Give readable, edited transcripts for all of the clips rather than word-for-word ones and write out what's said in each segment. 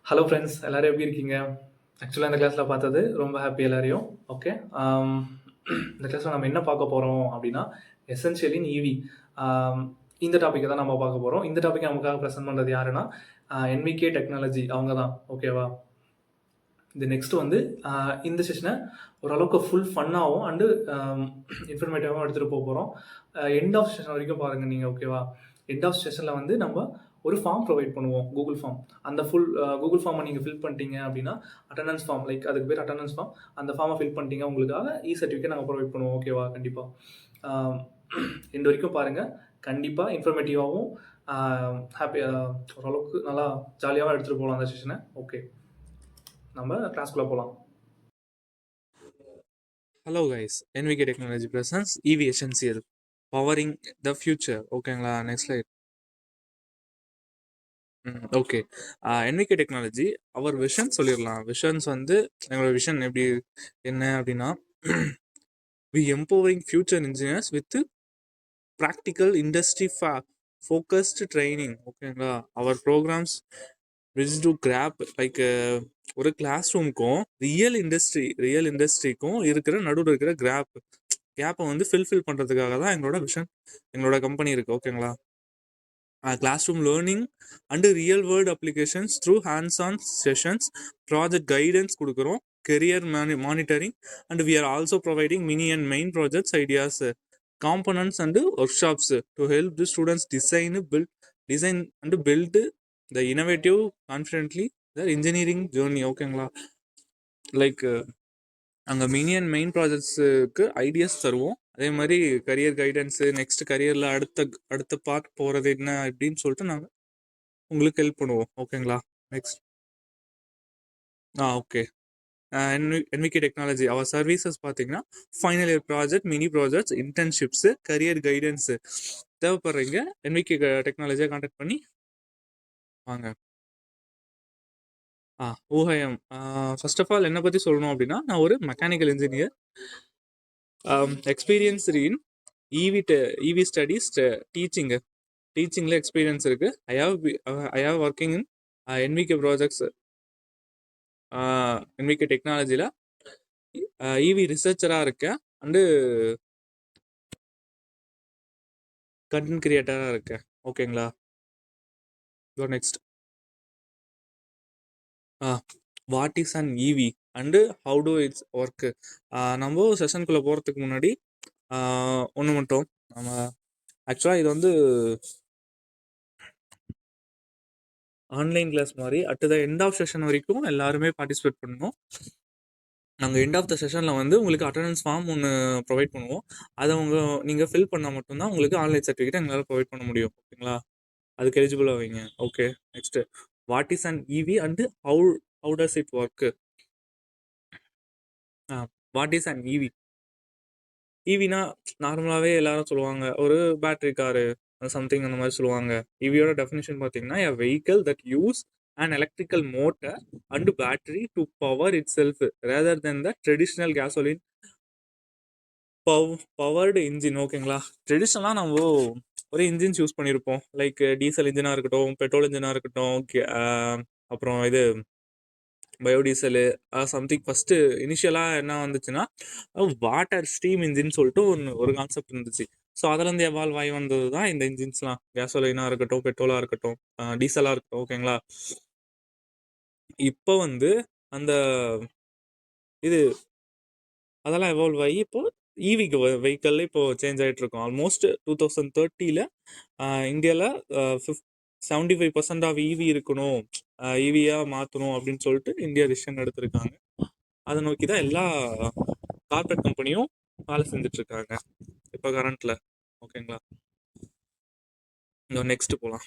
Hello friends, எல்லாரும் எப்படி இருக்கீங்க? ஆக்சுவலாக இந்த கிளாஸில் பார்த்தது ரொம்ப ஹாப்பி எல்லாரையும். ஓகே. ஆம், இந்த கிளாஸில் நம்ம என்ன பார்க்க போகிறோம் அப்படின்னா, எசென்ஷியலி இன் ஈவி. இந்த டாப்பிக்கை தான் நம்ம பார்க்க போகிறோம். இந்த டாப்பிக்கை நமக்காக ப்ரெசென்ட் பண்ணுறது யாருன்னா, என்விகே டெக்னாலஜி அவங்க தான். ஓகேவா? இது நெக்ஸ்ட் வந்து இந்த செஷனை ஓரளவுக்கு ஃபுல் ஃபன்னாகவும் அண்டு இன்ஃபர்மேட்டிவாகவும் எடுத்துகிட்டு போக போகிறோம். எண்ட் ஆஃப் செஷன் வரைக்கும் பாருங்கள் நீங்கள். ஓகேவா? எண்ட் ஆஃப் செஷனில் வந்து நம்ம ஒரு ஃபார்ம் ப்ரொவைட் பண்ணுவோம், கூகுள் ஃபார்ம். அந்த ஃபுல் கூகுள் ஃபார்மை நீங்கள் ஃபில் பண்ணிட்டீங்க அப்படின்னா, அட்டண்டன்ஸ் ஃபார்ம், லைக் அதுக்கு பேர் அட்டண்டன்ஸ் ஃபார்ம். அந்த ஃபார்மை ஃபில் பண்ணிட்டீங்க, உங்களுக்காக சர்டிஃபிகேட் நாங்கள் ப்ரொவைட் பண்ணுவோம். ஓகேவா? கண்டிப்பாக எண்டு வரைக்கும் பாருங்கள். கண்டிப்பாக இன்ஃபர்மேட்டிவாகவும் ஹாப்பியாக ஓரளவுக்கு நல்லா ஜாலியாகவும் எடுத்துகிட்டு போகலாம் அந்த செஷனை. ஓகே, நம்ம கிளாஸ்க்குள்ளே போகலாம். Hello guys, NVK technology presents EV essential powering the future. ஓகேங்களா? Next slide. Okay. NVK technology our vision சொல்லிடலாம். விஷன்ஸ் வந்து எங்களோட விஷன் எப்படி என்ன அப்படின்னா, we empowering future engineers with practical industry focused training. ஓகேங்களா? Our programmes which to grab like ஒரு class ரூமுக்கும் ரியல் இண்டஸ்ட்ரிக்கும் இருக்கிற நடுவில் இருக்கிற கேப்பை வந்து ஃபில் பண்ணுறதுக்காக தான் எங்களோட விஷன், எங்களோட கம்பெனி இருக்குது. ஓகேங்களா? Classroom learning and real world applications through hands on sessions, project guidance கொடுக்குறோம், career monitoring, and we are also providing mini and main projects ideas, components and workshops to help the students design and build the innovative confidently the engineering journey. ஓகேங்களா? Like அங்கே mini and main ப்ராஜெக்ட்ஸுக்கு ideas தருவோம். அதே மாதிரி career guidance, next கரியரில் அடுத்த part போகிறது என்ன அப்படின்னு சொல்லிட்டு நாங்கள் உங்களுக்கு ஹெல்ப் பண்ணுவோம். ஓகேங்களா? Next. Okay. NVK technology our services பார்த்தீங்கன்னா, final year project, mini projects, internships, career guidance தேவைப்படுறீங்க. என்விகே டெக்னாலஜியை கான்டாக்ட் பண்ணி வாங்க. ஊஹயம். ஃபர்ஸ்ட் ஆஃப் ஆல் என்னை பற்றி சொல்லணும் அப்படின்னா, நான் ஒரு mechanical engineer, experienced in EV studies, டீச்சிங்கில் எக்ஸ்பீரியன்ஸ் இருக்குது. I have working in NVK projects, NVK டெக்னாலஜியில் இவி ரிசர்ச்சராக இருக்கேன் அண்டு கண்டென்ட் கிரியேட்டராக இருக்கேன். ஓகேங்களா? Next. What is an EV and how to its work. நம்ம செஷனுக்குள்ளே போகிறதுக்கு முன்னாடி ஒன்று மட்டும், நம்ம ஆக்சுவலாக இது வந்து ஆன்லைன் கிளாஸ் மாதிரி at the end of session வரைக்கும் எல்லாருமே பார்ட்டிசிபேட் பண்ணணும். நாங்கள் எண்ட் ஆஃப் த செஷனில் வந்து உங்களுக்கு அட்டண்டன்ஸ் ஃபார்ம் ஒன்று ப்ரொவைட் பண்ணுவோம். அதை நீங்கள் ஃபில் பண்ணால் மட்டும்தான் உங்களுக்கு ஆன்லைன் சர்டிஃபிகேட் எங்களால் ப்ரொவைட் பண்ண முடியும். ஓகேங்களா? அதுக்கு எலிஜிபிளாக வைங்க. Okay, next. What is an EV and how does it work. What is an EV? இவினா நார்மலாகவே எல்லாரும் சொல்லுவாங்க, ஒரு பேட்டரி காரு சம்திங் அந்த மாதிரி சொல்லுவாங்க. இவியோட டெஃபினிஷன் பார்த்தீங்கன்னா, எ vehicle that use and electrical motor and battery to power it self rather then the traditional gasoline powered engine. ஓகேங்களா? ட்ரெடிஷ்னலாக நம்ம ஒரு இன்ஜின்ஸ் யூஸ் பண்ணியிருப்போம், லைக் டீசல் இன்ஜினாக இருக்கட்டும், பெட்ரோல் இன்ஜினாக இருக்கட்டும், அப்புறம் இது பயோடீசலு சம்திங். ஃபஸ்ட்டு இனிஷியலாக என்ன வந்துச்சுன்னா, வாட்டர் ஸ்டீம் இன்ஜின் சொல்லிட்டு ஒரு கான்செப்ட் இருந்துச்சு. ஸோ அதுலேருந்து எவால்வ் ஆகி வந்தது தான் இந்த இன்ஜின்ஸ்லாம். கேசோலினாக இருக்கட்டும், பெட்ரோலாக இருக்கட்டும், டீசலாக இருக்கட்டும். ஓகேங்களா? இப்போ வந்து அந்த இது அதெல்லாம் எவால்வ் ஆகி இப்போது இவிக்கு வெஹிக்கல்ல இப்போது சேஞ்ச் ஆகிட்டு இருக்கோம். ஆல்மோஸ்ட் 2030 இந்தியாவில் 75% ஆஃப் இவி இருக்கணும், இவியாக மாற்றணும் அப்படின்னு சொல்லிட்டு இந்தியா டிசிஷன் எடுத்திருக்காங்க. அதை நோக்கி தான் எல்லா கார்பரேட் கம்பெனியும் வேலை செஞ்சுட்ருக்காங்க இப்போ கரண்ட்டில். ஓகேங்களா? நெக்ஸ்ட் போகலாம்.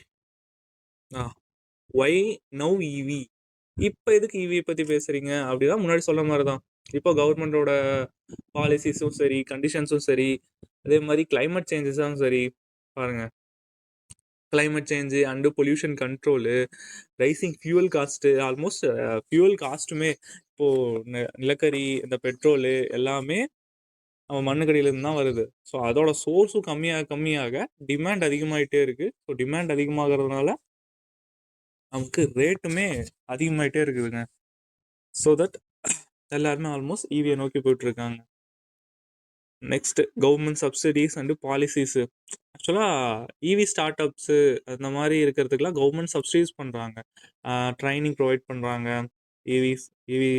ஒய் நவ் இவி? இப்போ எதுக்கு இவியை பற்றி பேசுகிறீங்க அப்படிதான் முன்னாடி சொல்ல மாதிரி தான். இப்போ கவர்மெண்டோட பாலிசிஸும் சரி, கண்டிஷன்ஸும் சரி, அதே மாதிரி கிளைமேட் சேஞ்சஸும் சரி. பாருங்கள், climate change and pollution control, rising fuel cost, almost fuel காஸ்ட்டுமே இப்போது நிலக்கரி, இந்த பெட்ரோலு எல்லாமே நம்ம மண்ணுக்கடியிலேருந்து தான் வருது. ஸோ அதோட சோர்ஸும் கம்மியாக டிமாண்ட் அதிகமாகிட்டே இருக்குது. ஸோ டிமாண்ட் அதிகமாகிறதுனால நமக்கு ரேட்டுமே அதிகமாயிட்டே இருக்குதுங்க. ஸோ தட் எல்லாருமே ஆல்மோஸ்ட் ஈவியை நோக்கி போயிட்டுருக்காங்க. Next government subsidies and policies. ஆக்சுவலாக இவி ஸ்டார்ட் அப்ஸு அந்த மாதிரி இருக்கிறதுக்கெலாம் கவர்மெண்ட் சப்சிடிஸ் பண்ணுறாங்க. ட்ரைனிங் ப்ரொவைட் பண்ணுறாங்க. இவிஸ் இவி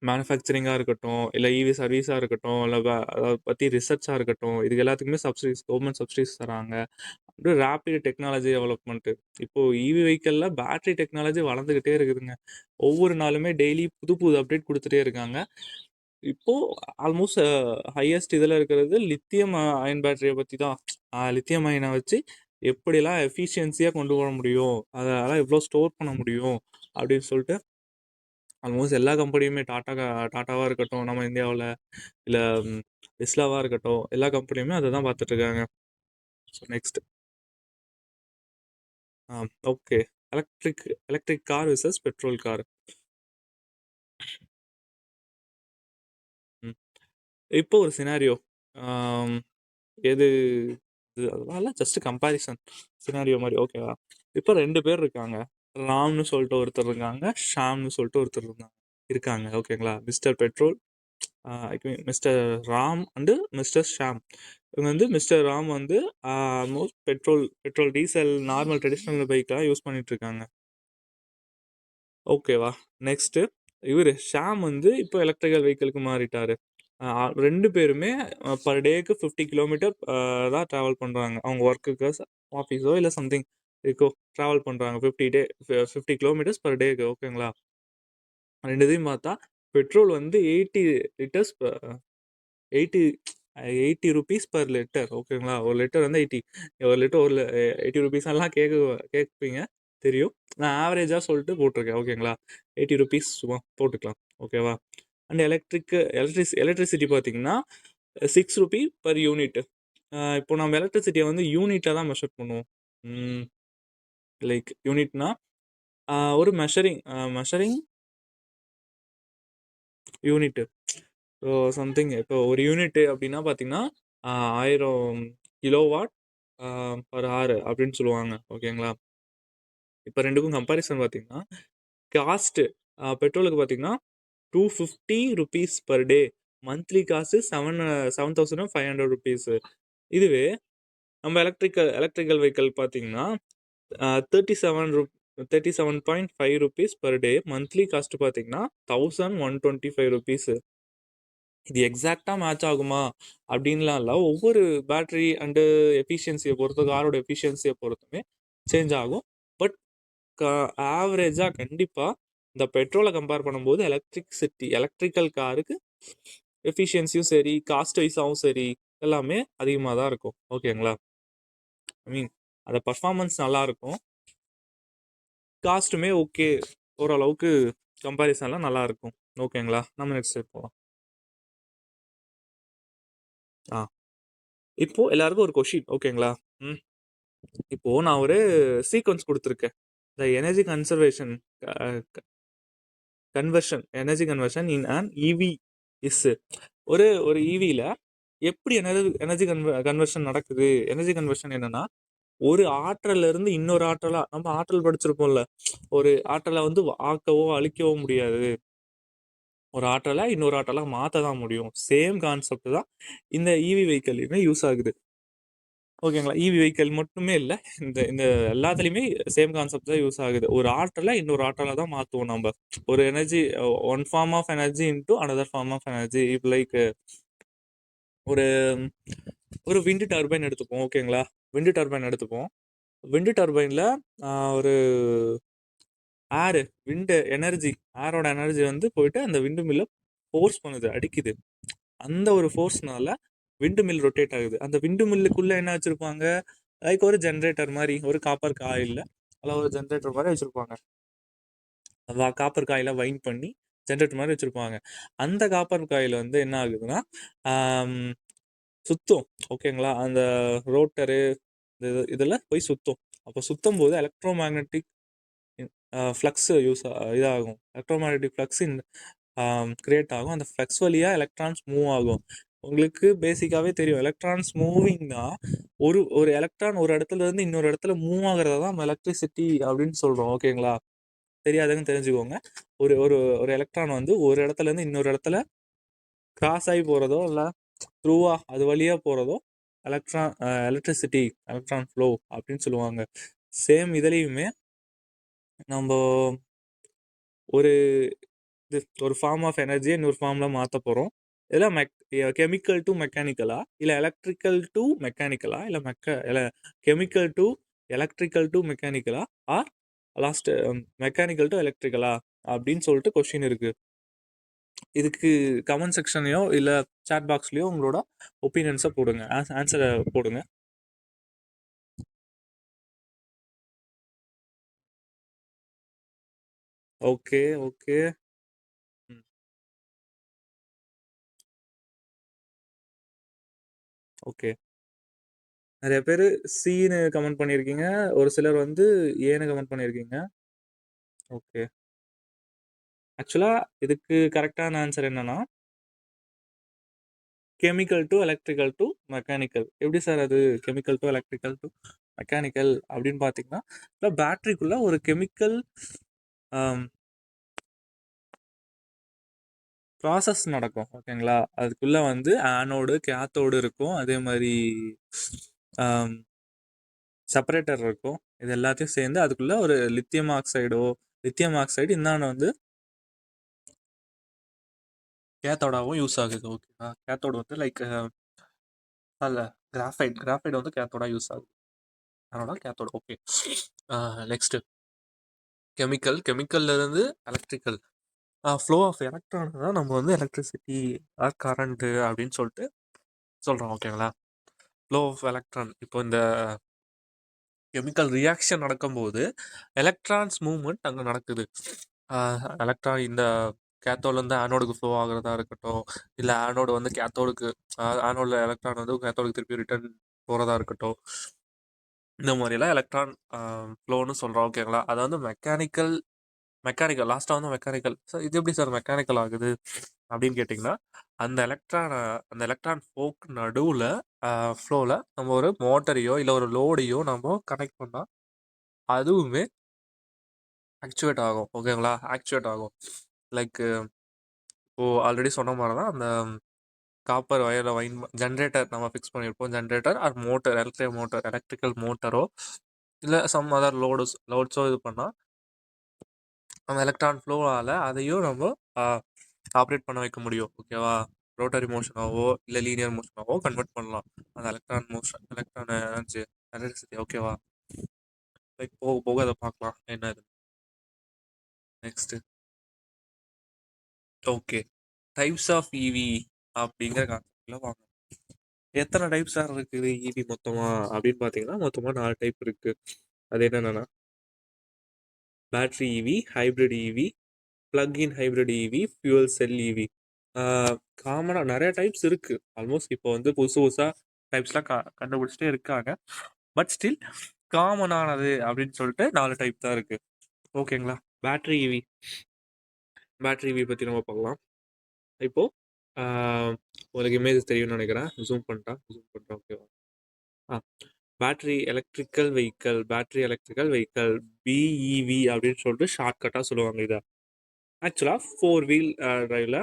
மேனுஃபேக்சரிங்காக இருக்கட்டும், இல்லை இவி சர்வீஸாக இருக்கட்டும், இல்லை அதை பற்றி ரிசர்ச்சாக இருக்கட்டும், இதுக்கு எல்லாத்துக்குமே சப்சிடிஸ் கவர்மெண்ட் சப்சிடிஸ் தராங்க. அப்படியே ரேப்பிட் டெக்னாலஜி டெவலப்மெண்ட்டு. இப்போது இவி வெஹிக்கிளில் பேட்ரி டெக்னாலஜி வளர்ந்துக்கிட்டே இருக்குதுங்க. ஒவ்வொரு நாளுமே டெய்லி புது புது அப்டேட் கொடுத்துட்டே இருக்காங்க. இப்போது ஆல்மோஸ்ட் ஹையஸ்ட் இதில் இருக்கிறது லித்தியம் அயன் பேட்டரியை பற்றி தான். லித்தியம் அயனை வச்சு எப்படிலாம் எஃபிஷியன்சியாக கொண்டு வர முடியும், அதெல்லாம் எவ்வளோ ஸ்டோர் பண்ண முடியும் அப்படின்னு சொல்லிட்டு ஆல்மோஸ்ட் எல்லா கம்பெனியுமே டாட்டாவாக இருக்கட்டும், நம்ம இந்தியாவில் இல்லை டெஸ்லாவாக இருக்கட்டும், எல்லா கம்பெனியுமே அதை தான் பார்த்துட்ருக்காங்க. So next okay, electric car versus petrol car. இப்போ ஒரு சினாரியோ, எது அதெல்லாம் ஜஸ்ட் கம்பேரிசன் சினாரியோ மாதிரி, ஓகேவா? இப்போ 2 பேர் இருக்காங்க. ராம்னு சொல்லிட்டு ஒருத்தர் இருக்காங்க, ஷாம்னு சொல்லிட்டு ஒருத்தர் இருக்காங்க, ஓகேங்களா? Mister petrol, mister Ram and mister Sham. இவங்க வந்து மிஸ்டர் ராம் வந்து almost petrol diesel normal traditional பைக்கெலாம் யூஸ் பண்ணிகிட்ருக்காங்க, ஓகேவா? நெக்ஸ்ட்டு இவர் ஷாம் வந்து இப்போ எலக்ட்ரிக்கல் வெஹிக்கிளுக்கு மாறிட்டார். 2 பேருமே பர் டேக்கு 50 கிலோமீட்டர் தான் ட்ராவல் பண்ணுறாங்க. அவங்க ஒர்க்குக்கு ஆஃபீஸோ இல்லை சம்திங் இருக்கோ ட்ராவல் பண்ணுறாங்க 50 கிலோமீட்டர்ஸ் பர் டேக்கு, ஓகேங்களா? 2 இதையும் பார்த்தா பெட்ரோல் வந்து 80 லிட்டர்ஸ் 80 80 ருபீஸ் பர் லிட்டர், ஓகேங்களா? ஒரு லிட்டர் வந்து 80, ஒரு லிட்டர் 80 ருபீஸெல்லாம் கேட்பீங்க, தெரியும். நான் ஆவரேஜாக சொல்லிட்டு போட்டிருக்கேன், ஓகேங்களா? 80 ருபீஸ் சும்மா போட்டுக்கலாம், ஓகேவா? அண்ட் எலக்ட்ரிசிட்டி பார்த்தீங்கன்னா 6 ருபி பர் யூனிட். இப்போ நம்ம எலக்ட்ரிசிட்டியை வந்து யூனிட்டாக தான் மெஷர் பண்ணுவோம். லைக் யூனிட்னா ஒரு மெஷரிங் யூனிட்டு. ஸோ சம்திங் இப்போ ஒரு யூனிட்டு அப்படின்னா பார்த்தீங்கன்னா 1000 கிலோவாட் பர் ஹவர் அப்படின்னு சொல்லுவாங்க, ஓகேங்களா? இப்போ ரெண்டுக்கும் கம்பேரிசன் பார்த்தீங்கன்னா காஸ்ட்டு பெட்ரோலுக்கு பார்த்தீங்கன்னா 250 rupees per day, monthly cost 7,500 rupees. இதுவே நம்ம எலக்ட்ரிக்கல் வெஹிக்கிள் பார்த்தீங்கன்னா 37.5 rupees per day, monthly cost பார்த்தீங்கன்னா 1,125 ருபீஸு. இது எக்ஸாக்டாக மேட்ச் ஆகுமா அப்படின்லாம் இல்லை. ஒவ்வொரு பேட்ரி அண்டு எஃபிஷியன்சியை பொறுத்து, காரோட எஃபிஷியன்சியை பொறுத்துமே சேஞ்ச் ஆகும். பட் ஆவரேஜாக கண்டிப்பாக இந்த பெட்ரோலை கம்பேர் பண்ணும்போது எலக்ட்ரிக்கல் காருக்கு எஃபிஷியன்சியும் சரி, காஸ்ட் வைஸாகவும் சரி, எல்லாமே அதிகமாக தான் இருக்கும், ஓகேங்களா? ஐ மீன் அந்த பர்ஃபார்மன்ஸ் நல்லாயிருக்கும், காஸ்ட்டுமே ஓகே, ஓரளவுக்கு கம்பேரிசன்லாம் நல்லாயிருக்கும், ஓகேங்களா? நம்ம நெக்ஸ்ட் ஸ்டெப் போகலாம். இப்போது எல்லாருக்கும் ஒரு கொஷின், ஓகேங்களா? இப்போது நான் ஒரு சீக்வன்ஸ் கொடுத்துருக்கேன். The energy conversion in an EV is. ஒரு இவியில் எப்படி எனர்ஜி கன்வர்ஷன் நடக்குது? எனர்ஜி கன்வர்ஷன் என்னன்னா, ஒரு ஆற்றலிருந்து இன்னொரு ஆற்றலாக, நம்ம ஆற்றல் படிச்சிருப்போம்ல, ஒரு ஆற்றலை வந்து ஆக்கவோ அழிக்கவோ முடியாது, ஒரு ஆற்றலை இன்னொரு ஆற்றலாக மாற்ற தான் முடியும். சேம் கான்செப்ட் தான் இந்த இவி வெஹிக்கிள்லையுமே யூஸ் ஆகுது, ஓகேங்களா? இவி வெஹிக்கிள் மட்டுமே இல்லை, இந்த எல்லாத்துலேயுமே சேம் கான்செப்ட் தான் யூஸ் ஆகுது. ஒரு ஆற்றலை இன்னொரு ஆற்றலை தான் மாற்றுவோம் நம்ம. ஒரு energy, one form of energy into another form of energy. இப்போ லைக் ஒரு விண்டு டர்பைன் எடுத்துப்போம், ஓகேங்களா? விண்டு டர்பைன் எடுத்துப்போம். விண்டு டர்பைனில் ஒரு ஏரோட எனர்ஜி வந்து போயிட்டு அந்த விண்டு மில்லை ஃபோர்ஸ் பண்ணுது, அடிக்குது. அந்த ஒரு ஃபோர்ஸ்னால விண்டு மில் ரொட்டேட் ஆகுது. அந்த விண்டு மில்லுக்குள்ளே என்ன வச்சுருப்பாங்க, லைக் ஒரு ஜென்ரேட்டர் மாதிரி, ஒரு காப்பர் காயில் அதில் ஒரு ஜென்ரேட்டர் மாதிரி வச்சுருப்பாங்க. காப்பர் காயில் வைண்ட் பண்ணி ஜென்ரேட்டர் மாதிரி வச்சுருப்பாங்க. அந்த காப்பர் காயில் வந்து என்ன ஆகுதுன்னா சுத்தம், ஓகேங்களா? அந்த ரோட்டரு இதில் போய் சுத்தம். அப்போ சுற்றும் போது எலக்ட்ரோ மேக்னட்டிக் ஃப்ளக்ஸ் இதாகும். எலக்ட்ரோ மேக்னட்டிக் ஃப்ளக்ஸ் கிரியேட் ஆகும். அந்த ஃப்ளக்ஸ் வழியாக எலக்ட்ரான்ஸ் மூவ் ஆகும். உங்களுக்கு பேசிக்காவே தெரியும் எலக்ட்ரான்ஸ் மூவிங்னா ஒரு ஒரு எலக்ட்ரான் ஒரு இடத்துல இருந்து இன்னொரு இடத்துல மூவ் ஆகுறத தான் நம்ம எலக்ட்ரிசிட்டி அப்படின்னு சொல்றோம். ஓகேங்களா? தெரியாதுன்னு தெரிஞ்சுக்கோங்க. ஒரு ஒரு ஒரு எலக்ட்ரான் வந்து ஒரு இடத்துல இருந்து இன்னொரு இடத்துல கிராஸ் ஆகி போறதோ இல்லை த்ரூவா அது வழியா போறதோ எலக்ட்ரிசிட்டி எலக்ட்ரான் ஃப்ளோ அப்படின்னு சொல்லுவாங்க. சேம் இதுலேயுமே நம்ம ஒரு ஒரு ஃபார்ம் ஆஃப் எனர்ஜியை இன்னொரு ஃபார்மில் மாற்ற போகிறோம். இதெல்லாம் கெமிக்கல் டு மெக்கானிக்கலா இல்லை எலக்ட்ரிக்கல் டு மெக்கானிக்கலா இல்லை கெமிக்கல் டு எலக்ட்ரிக்கல் டு மெக்கானிக்கலா ஆர் லாஸ்ட் மெக்கானிக்கல் டு எலக்ட்ரிக்கலா அப்படின்னு சொல்லிட்டு கொஸ்டின் இருக்குது. இதுக்கு கமெண்ட் செக்ஷன்லையோ இல்லை சாட் பாக்ஸ்லையோ உங்களோட ஒப்பீனியன்ஸை போடுங்க, ஆன்சரை போடுங்க. Okay okay. ஓகே, நிறைய பேர் சின்னு கமெண்ட் பண்ணியிருக்கீங்க, ஒரு சிலர் வந்து ஏன்னு கமெண்ட் பண்ணியிருக்கீங்க. ஓகே, ஆக்சுவலாக இதுக்கு கரெக்டான ஆன்சர் என்னன்னா chemical to electrical to mechanical. எப்படி சார் அது chemical to electrical to mechanical அப்படின்னு பார்த்தீங்கன்னா இல்லை பேட்ரிக்குள்ளே ஒரு கெமிக்கல் ப்ராசஸ் நடக்கும். ஓகேங்களா? அதுக்குள்ளே வந்து ஆனோடு கேத்தோடு இருக்கும், அதே மாதிரி செப்பரேட்டர் இருக்கும். இது எல்லாத்தையும் சேர்ந்து அதுக்குள்ளே ஒரு லித்தியம் ஆக்சைடு இன்னொன்று வந்து கேத்தோடாவும் யூஸ் ஆகுது. ஓகேவா? கேத்தோடு வந்து லைக் அல்ல கிராஃபைட் வந்து கேத்தோடா யூஸ் ஆகுது, அதனால கேத்தோடு. ஓகே, நெக்ஸ்ட் கெமிக்கல்ல இருந்து எலக்ட்ரிக்கல் ஃப்ளோ ஆஃப் எலக்ட்ரான் தான் நம்ம வந்து எலக்ட்ரிசிட்டி ஆர் கரண்ட்டு அப்படின்னு சொல்லிட்டு சொல்கிறோம். ஓகேங்களா? Flow of electron. இப்போ இந்த கெமிக்கல் ரியாக்ஷன் நடக்கும்போது எலக்ட்ரான்ஸ் மூவ்மெண்ட் அங்கே நடக்குது. எலக்ட்ரான் இந்த கேத்தோட்லேருந்து ஆனோடுக்கு ஃப்ளோ ஆகுறதா இருக்கட்டும், இல்லை ஆனோடு வந்து ஆனோடில் எலக்ட்ரான் வந்து கேத்தோடுக்கு திருப்பி ரிட்டர்ன் போகிறதா இருக்கட்டும், இந்த மாதிரிலாம் எலக்ட்ரான் ஃப்ளோன்னு சொல்கிறோம். ஓகேங்களா? அது வந்து மெக்கானிக்கல் லாஸ்ட்டாக வந்து மெக்கானிக்கல். சார் இது எப்படி சார் மெக்கானிக்கல் ஆகுது அப்படின்னு கேட்டிங்கன்னா அந்த எலக்ட்ரான் ஃபோக் நடுவில் ஃப்ளோவில் நம்ம ஒரு மோட்டரையோ இல்லை ஒரு லோடையோ நம்ம கனெக்ட் பண்ணால் அதுவுமே ஆக்சுவேட் ஆகும். ஓகேங்களா? ஆக்சுவேட் ஆகும். லைக் இப்போது ஆல்ரெடி சொன்ன மாதிரி தான் அந்த காப்பர் வயரில் ஜென்ரேட்டர் நம்ம ஃபிக்ஸ் பண்ணியிருப்போம். ஜென்ரேட்டர் ஆர் மோட்டர், எலக்ட்ரிக்கல் மோட்டரோ இல்லை சம் அதர் லோட்ஸோ இது பண்ணால் அந்த எலக்ட்ரான் ஃப்ளோவால் அதையும் நம்ம ஆப்ரேட் பண்ண வைக்க முடியும். ஓகேவா? ரோட்டரி மோஷனாவோ இல்லை லீனியர் மோஷனாவோ கன்வெர்ட் பண்ணலாம் அந்த எலக்ட்ரான் எனர்ஜி எலக்ட்ரிசிட்டி. ஓகேவா? லைக் போக போக அதை பார்க்கலாம் என்னது. நெக்ஸ்ட்டு ஓகே, டைப்ஸ் ஆஃப் இவி அப்படிங்கிற கான்செப்டில் வாங்க. எத்தனை டைப்ஸ் இருக்குது இவி மொத்தமாக அப்படின்னு பார்த்தீங்கன்னா மொத்தமாக 4 டைப் இருக்குது. அது என்னென்னா பேட்ரி இவி, ஹைப்ரிட் இவி, பிளக்இன் ஹைப்ரிட் இவி, ஃபியூவல் செல் இவி. காமனாக நிறைய டைப்ஸ் இருக்குது. ஆல்மோஸ்ட் இப்போ வந்து புதுசாக டைப்ஸ்லாம் கண்டுபிடிச்சிட்டே இருக்காங்க. பட் ஸ்டில் காமனானது அப்படின்னு சொல்லிட்டு 4 டைப் தான் இருக்குது. ஓகேங்களா? பேட்ரி இவி பற்றி நம்ம பார்க்கலாம். இப்போது உங்களுக்கு இமேஜ் தெரியும்னு நினைக்கிறேன். ஜூம் பண்ணுறேன். ஓகேவா? பேட்ரி எலக்ட்ரிக்கல் வெஹிக்கல் பிஇவி அப்படின்னு சொல்லிட்டு ஷார்ட்கட்டாக சொல்லுவாங்க. இதை ஆக்சுவலாக 4 வீல் டிரைவில்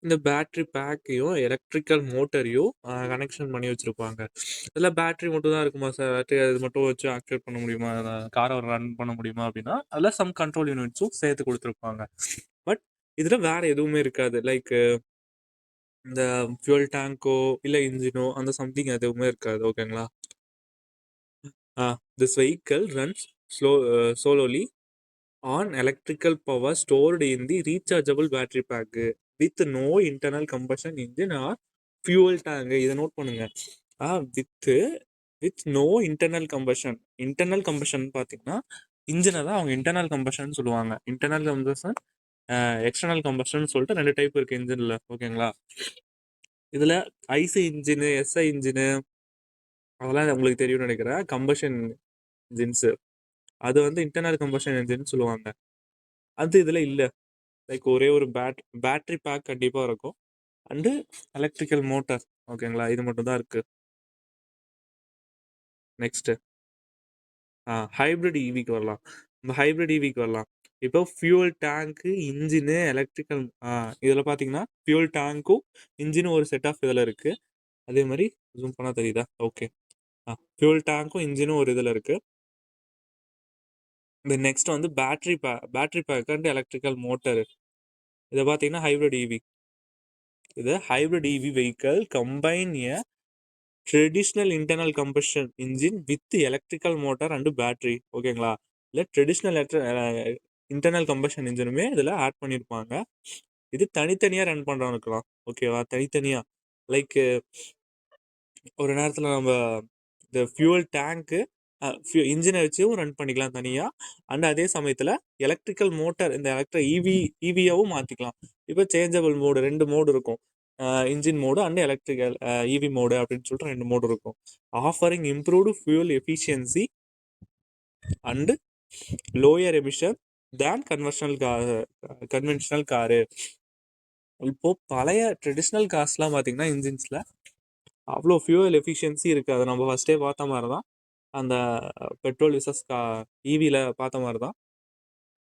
இந்த பேட்ரி பேக்கையும் எலக்ட்ரிக்கல் மோட்டரையும் கனெக்ஷன் பண்ணி வச்சுருப்பாங்க. இதில் பேட்ரி மட்டும் தான் இருக்குமா சார்? பேட்ரி அது மட்டும் வச்சு ஆக்டிவேட் பண்ண முடியுமா, காரை ரன் பண்ண முடியுமா அப்படின்னா அதில் சம் கண்ட்ரோல் யூனிட்ஸும் சேர்த்து கொடுத்துருப்பாங்க. பட் இதில் வேறு எதுவுமே இருக்காது. லைக் இந்த ஃபியூல் டேங்கோ இல்லை இன்ஜினோ அந்த சம்திங் எதுவுமே இருக்காது. ஓகேங்களா? This vehicle runs solely on electrical power stored in the rechargeable battery pack with no internal combustion engine or fuel tank. இதை நோட் பண்ணுங்க. வித் நோ இன்டர்னல் கம்பஷன் பார்த்தீங்கன்னா இன்ஜினை தான் அவங்க இன்டர்னல் கம்பஷன் சொல்லுவாங்க. இன்டர்னல் கம்பஷன், எக்ஸ்டர்னல் கம்பஷன் சொல்லிட்டு 2 type இருக்குது இன்ஜினில். ஓகேங்களா? இதில் ஐசி இன்ஜினு, எஸ்ஐ இன்ஜினு அதெல்லாம் உங்களுக்கு தெரியும்னு நினைக்கிறேன். கம்பஷன் இன்ஜின்ஸு அது வந்து இன்டர்னல் கம்பஷன் இன்ஜின் சொல்லுவாங்க. அது இதில் இல்லை. லைக் ஒரே ஒரு பேட்டரி பேக் கண்டிப்பாக இருக்கும். And electrical motor. ஓகேங்களா, இது மட்டும் தான் இருக்குது. நெக்ஸ்ட்டு ஹைப்ரிட் ஈவிக்கு வரலாம். இந்த ஹைப்ரிட் ஈவிக்கு வரலாம். இப்போ ஃபியூல் டேங்க்கு, இன்ஜினு, எலக்ட்ரிக்கல் இதில் பார்த்தீங்கன்னா ஃபியூல் டேங்க்கும் இன்ஜினும் ஒரு செட் ஆஃப் இதில் இருக்குது. அதே மாதிரி ஜூம் பண்ணால் தெரியுதா? ஓகே. ஃபியூல் டேங்க்கும் இன்ஜினும் ஒரு இதில் இருக்குது. இந்த நெக்ஸ்ட் வந்து battery pack and electrical motor. இதை பார்த்தீங்கன்னா ஹைப்ரிட் ஈவி. இது hybrid EV vehicle combine A traditional internal combustion engine with electrical motor and battery. ஓகேங்களா, இல்லை ட்ரெடிஷ்னல் இன்டர்னல் கம்பஷன் இன்ஜினுமே இதில் ஆட் பண்ணியிருப்பாங்க. இது தனித்தனியாக ரன் பண்ணுறவனுக்கலாம். ஓகேவா, தனித்தனியாக. லைக் ஒரு நேரத்தில் நம்ம இந்த ஃபியூவல் டேங்க்கு இன்ஜினை வச்சும் ரன் பண்ணிக்கலாம் தனியாக. அண்ட் அதே சமயத்தில் எலக்ட்ரிக்கல் மோட்டார் இந்த ஈவியாவும் மாற்றிக்கலாம். இப்போ சேஞ்சபிள் மோடு 2 மோடு இருக்கும். Engine mode and electrical EV mode அப்படின்னு சொல்லிட்டு 2 மோடு இருக்கும். Offering improved fuel efficiency and lower emission than conventional car. இப்போது பழைய ட்ரெடிஷ்னல் கார்ஸ்லாம் பார்த்தீங்கன்னா இன்ஜின்ஸில் அவ்வளோ ஃபியூவல் எஃபிஷியன்சி இருக்குது. அதை நம்ம ஃபஸ்ட்டே பார்த்த மாதிரி தான் அந்த பெட்ரோல் விசஸ் ஈவியில் பார்த்த மாதிரி தான்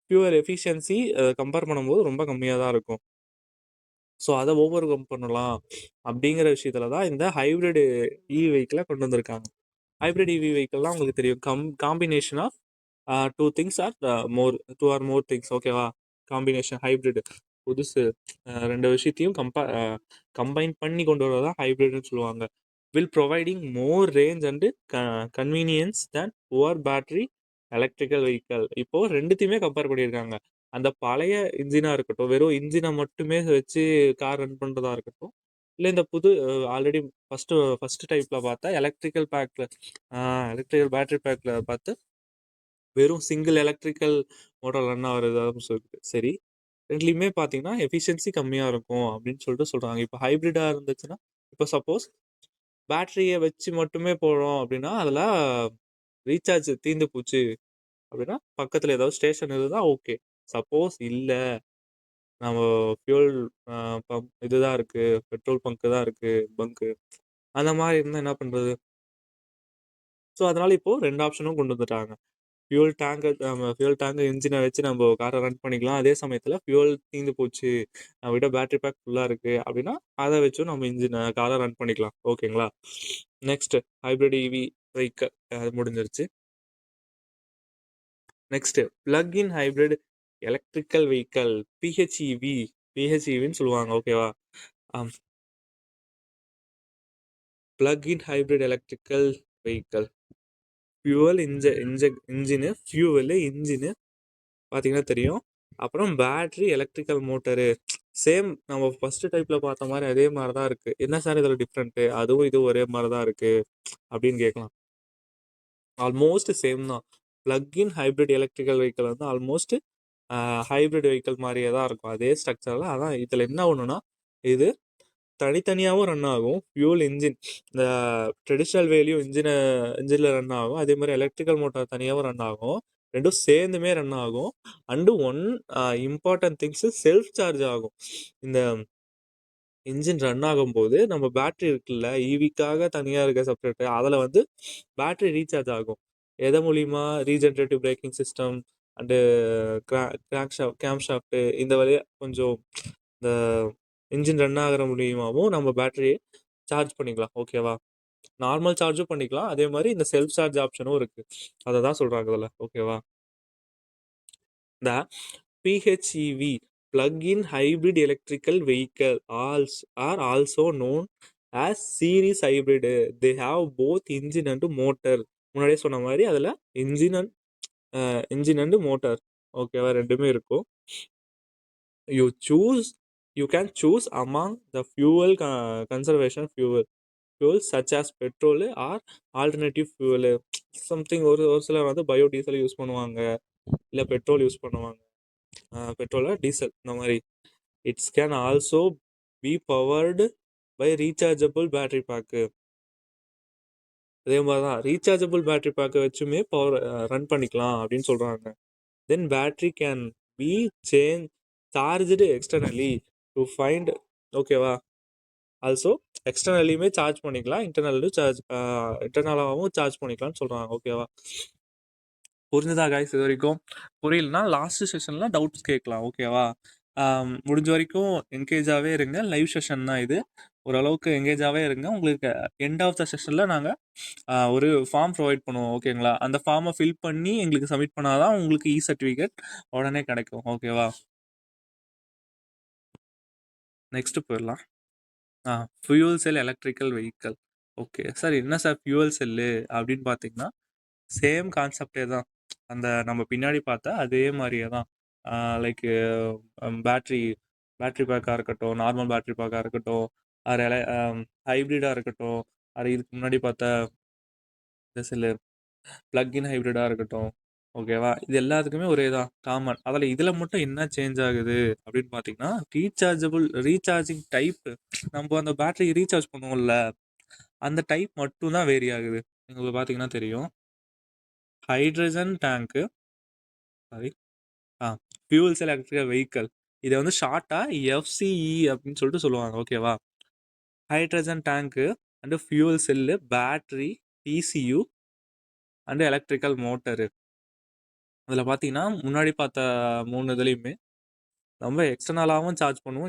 ஃபியூவல் எஃபிஷியன்சி கம்பேர் பண்ணும்போது ரொம்ப கம்மியாக தான் இருக்கும். ஸோ அதை ஓவர் கம் பண்ணலாம் அப்படிங்கிற விஷயத்தில் தான் இந்த ஹைப்ரிட் இவி வெஹிக்கிளை கொண்டு வந்திருக்காங்க. ஹைப்ரிட் இவி வெஹிக்கிள்லாம் உங்களுக்கு தெரியும், combination of two things are more things. ஓகேவா, காம்பினேஷன் ஹைப்ரிட் புதுசு 2 விஷயத்தையும் கம்பைன் பண்ணி கொண்டு வரதான் ஹைப்ரிட்னு சொல்லுவாங்க. Will providing more range and convenience than poor battery electrical vehicle. இப்போது ரெண்டுத்தையுமே கம்பேர் பண்ணியிருக்காங்க. அந்த பழைய இன்ஜினாக இருக்கட்டும், வெறும் இன்ஜினை மட்டுமே வச்சு கார் ரன் பண்ணுறதா இருக்கட்டும், இல்லை இந்த புது ஆல்ரெடி ஃபஸ்ட்டு டைப்பில் பார்த்தா எலக்ட்ரிக்கல் பேட்டரி பேக்கில் பார்த்து வெறும் சிங்கிள் எலக்ட்ரிக்கல் மோட்டார் ரன் ஆகிறதாகவும் சொல்லிட்டு சரி, ரெண்டுலேயுமே பார்த்தீங்கன்னா எஃபிஷியன்சி கம்மியாக இருக்கும் அப்படின்னு சொல்லிட்டு சொல்கிறாங்க. இப்போ ஹைப்ரிடாக இருந்துச்சுன்னா, இப்போ சப்போஸ் பேட்டரியை வச்சு மட்டுமே போகிறோம் அப்படின்னா அதில் ரீசார்ஜ் தீர்ந்து போச்சு அப்படின்னா பக்கத்தில் ஏதாவது ஸ்டேஷன் இருந்தால் ஓகே. சப்போஸ் இல்லை, நம்ம ஃபியூல் இதுதான் இருக்குது, பெட்ரோல் பங்கு தான் இருக்குது, பங்கு அந்த மாதிரி இருந்தால் என்ன பண்ணுறது? ஸோ அதனால் இப்போது 2 ஆப்ஷனும் கொண்டு வந்துட்டாங்க. ஃபியூல் டேங்கு இன்ஜினை வச்சு நம்ம காரை ரன் பண்ணிக்கலாம். அதே சமயத்தில் ஃபியூல் தீர்ந்து போச்சு, நம்மகிட்ட பேட்டரி பேக் ஃபுல்லாக இருக்குது அப்படின்னா அதை வச்சும் நம்ம காரை ரன் பண்ணிக்கலாம். ஓகேங்களா, நெக்ஸ்ட் ஹைப்ரிட் இவி வெஹிக்கல் அது முடிஞ்சிருச்சு. Next plug-in hybrid electrical vehicle பிஹெச்இவின்னு சொல்லுவாங்க. ஓகேவா, plug-in hybrid electrical vehicle engine பார்த்தீங்கன்னா தெரியும். அப்புறம் பேட்ரி எலக்ட்ரிக்கல் மோட்டரு சேம் நம்ம ஃபஸ்ட்டு டைப்பில் பார்த்த மாதிரி அதே மாதிரி தான் இருக்குது. என்ன சார் இதில் டிஃப்ரெண்ட்டு? அதுவும் இது ஒரே மாதிரி தான் இருக்குது அப்படின்னு கேட்கலாம். ஆல்மோஸ்ட் சேம் தான். பிளக்-இன் ஹைப்ரிட் எலக்ட்ரிக்கல் வெஹிக்கல் வந்து ஆல்மோஸ்ட் ஹைப்ரிட் வெஹிக்கல் மாதிரியே தான் இருக்கும், அதே ஸ்ட்ரக்சரில். அதான் இதில் என்ன ஒன்றுனா, இது தனித்தனியாகவும் ரன் ஆகும். ஃபியூல் இன்ஜின் இந்த ட்ரெடிஷ்னல் வேலையும் இன்ஜினில் ரன் ஆகும். அதே மாதிரி எலக்ட்ரிக்கல் மோட்டார் தனியாகவும் ரன் ஆகும். ரெண்டும் சேர்ந்துமே ரன் ஆகும். And one important things self charge ஆகும். இந்த இன்ஜின் ரன் ஆகும்போது நம்ம பேட்ரி இருக்குல்ல, ஈவிக்காக தனியாக இருக்க செப்பரேட்டு, அதில் வந்து பேட்ரி ரீசார்ஜ் ஆகும். எதை மூலிமா? ரீஜென்ரேட்டிவ் பிரேக்கிங் சிஸ்டம் அண்டு கேம்ஷாஃப்ட்டு இந்த வழியாக கொஞ்சம் இந்த இன்ஜின் ரன் ஆகிற மூலியமாகவும் நம்ம பேட்டரியை சார்ஜ் பண்ணிக்கலாம். ஓகேவா, நார்மல் சார்ஜும் பண்ணிக்கலாம், அதே மாதிரி இந்த செல்ஃப் சார்ஜ் ஆப்ஷனும் இருக்குது. அதை தான் சொல்கிறாங்க இதில். ஓகேவா, இந்த PHEV plug-in hybrid electrical vehicle are also known as series hybrid. They have both engine and motor. முன்னாடியே சொன்ன மாதிரி அதில் இன்ஜின் அண்ட் மோட்டார் ஓகேவா ரெண்டுமே இருக்கும். you can choose among the fuel conservation fuels such as petrol or alternative fuel. Something ஒரு சிலர் வந்து பயோடீசல் யூஸ் பண்ணுவாங்க, இல்லை பெட்ரோல் யூஸ் பண்ணுவாங்க, பெட்ரோலா டீசல் இந்த மாதிரி. It's can also be powered by rechargeable battery pack. அதே மாதிரி தான் ரீசார்ஜபிள் பேட்டரி பேக்கை வச்சுமே ரன் பண்ணிக்கலாம் அப்படின்னு சொல்கிறாங்க. Then battery can be charged externally to find, ஓகேவா. ஆல்சோ எக்ஸ்டர்னலியுமே சார்ஜ் பண்ணிக்கலாம், இன்டர்னலாகவும் சார்ஜ் பண்ணிக்கலாம்னு சொல்கிறாங்க, ஓகேவா. புரிஞ்சுதா காய்ஸ்? இது வரைக்கும் புரியலனா லாஸ்ட் செஷனில் டவுட்ஸ் கேட்கலாம், ஓகேவா. முடிஞ்ச வரைக்கும் என்கேஜாகவே இருங்க. லைவ் செஷன் தான் இது, ஓரளவுக்கு என்கேஜாகவே இருங்க. உங்களுக்கு எண்ட் ஆஃப் த செஷனில் நாங்கள் ஒரு ஃபார்ம் ப்ரொவைட் பண்ணுவோம், ஓகேங்களா. அந்த ஃபார்மை ஃபில் பண்ணி எங்களுக்கு சப்மிட் பண்ணாதான் உங்களுக்கு சர்டிஃபிகேட் உடனே கிடைக்கும், ஓகேவா. நெக்ஸ்ட்டு போயிடலாம். Fuel cell electrical vehicle. Okay sir, என்ன சார் ஃபியூவல் செல்லு அப்படின்னு பார்த்தீங்கன்னா, சேம் கான்செப்டே தான். அந்த நம்ம பின்னாடி பார்த்தா அதே மாதிரியே தான். லைக் பேட்ரி பேட்ரி பேக்காக இருக்கட்டும், நார்மல் பேட்ரி பேக்காக இருக்கட்டும், அது ஹைப்ரிடாக இருக்கட்டும், அது இதுக்கு முன்னாடி பார்த்த இந்த செல்லு ப்ளக்இன் ஹைப்ரிடாக இருக்கட்டும், ஓகேவா. இது எல்லாத்துக்குமே ஒரே தான் காமன். இதில் மட்டும் என்ன சேஞ்ச் ஆகுது அப்படின்னு பார்த்தீங்கன்னா, ரீசார்ஜிங் டைப்பு. நம்ம அந்த பேட்டரி ரீசார்ஜ் பண்ணுவோம்ல, அந்த டைப் மட்டும் தான் வேரி ஆகுது. உங்களுக்கு பார்த்தீங்கன்னா தெரியும். Hydrogen tank, sorry, fuel cell electrical vehicle, இதை வந்து ஷார்ட்டாக எஃப்சிஇ அப்படின்னு சொல்லிட்டு சொல்லுவாங்க, ஓகேவா. Hydrogen tank and fuel cell, battery, PCU and electrical motor. அதில் பார்த்தீங்கன்னா முன்னாடி பார்த்த 3 இதுலேயுமே நம்ம எக்ஸ்டர்னலாகவும் சார்ஜ் பண்ணுவோம்,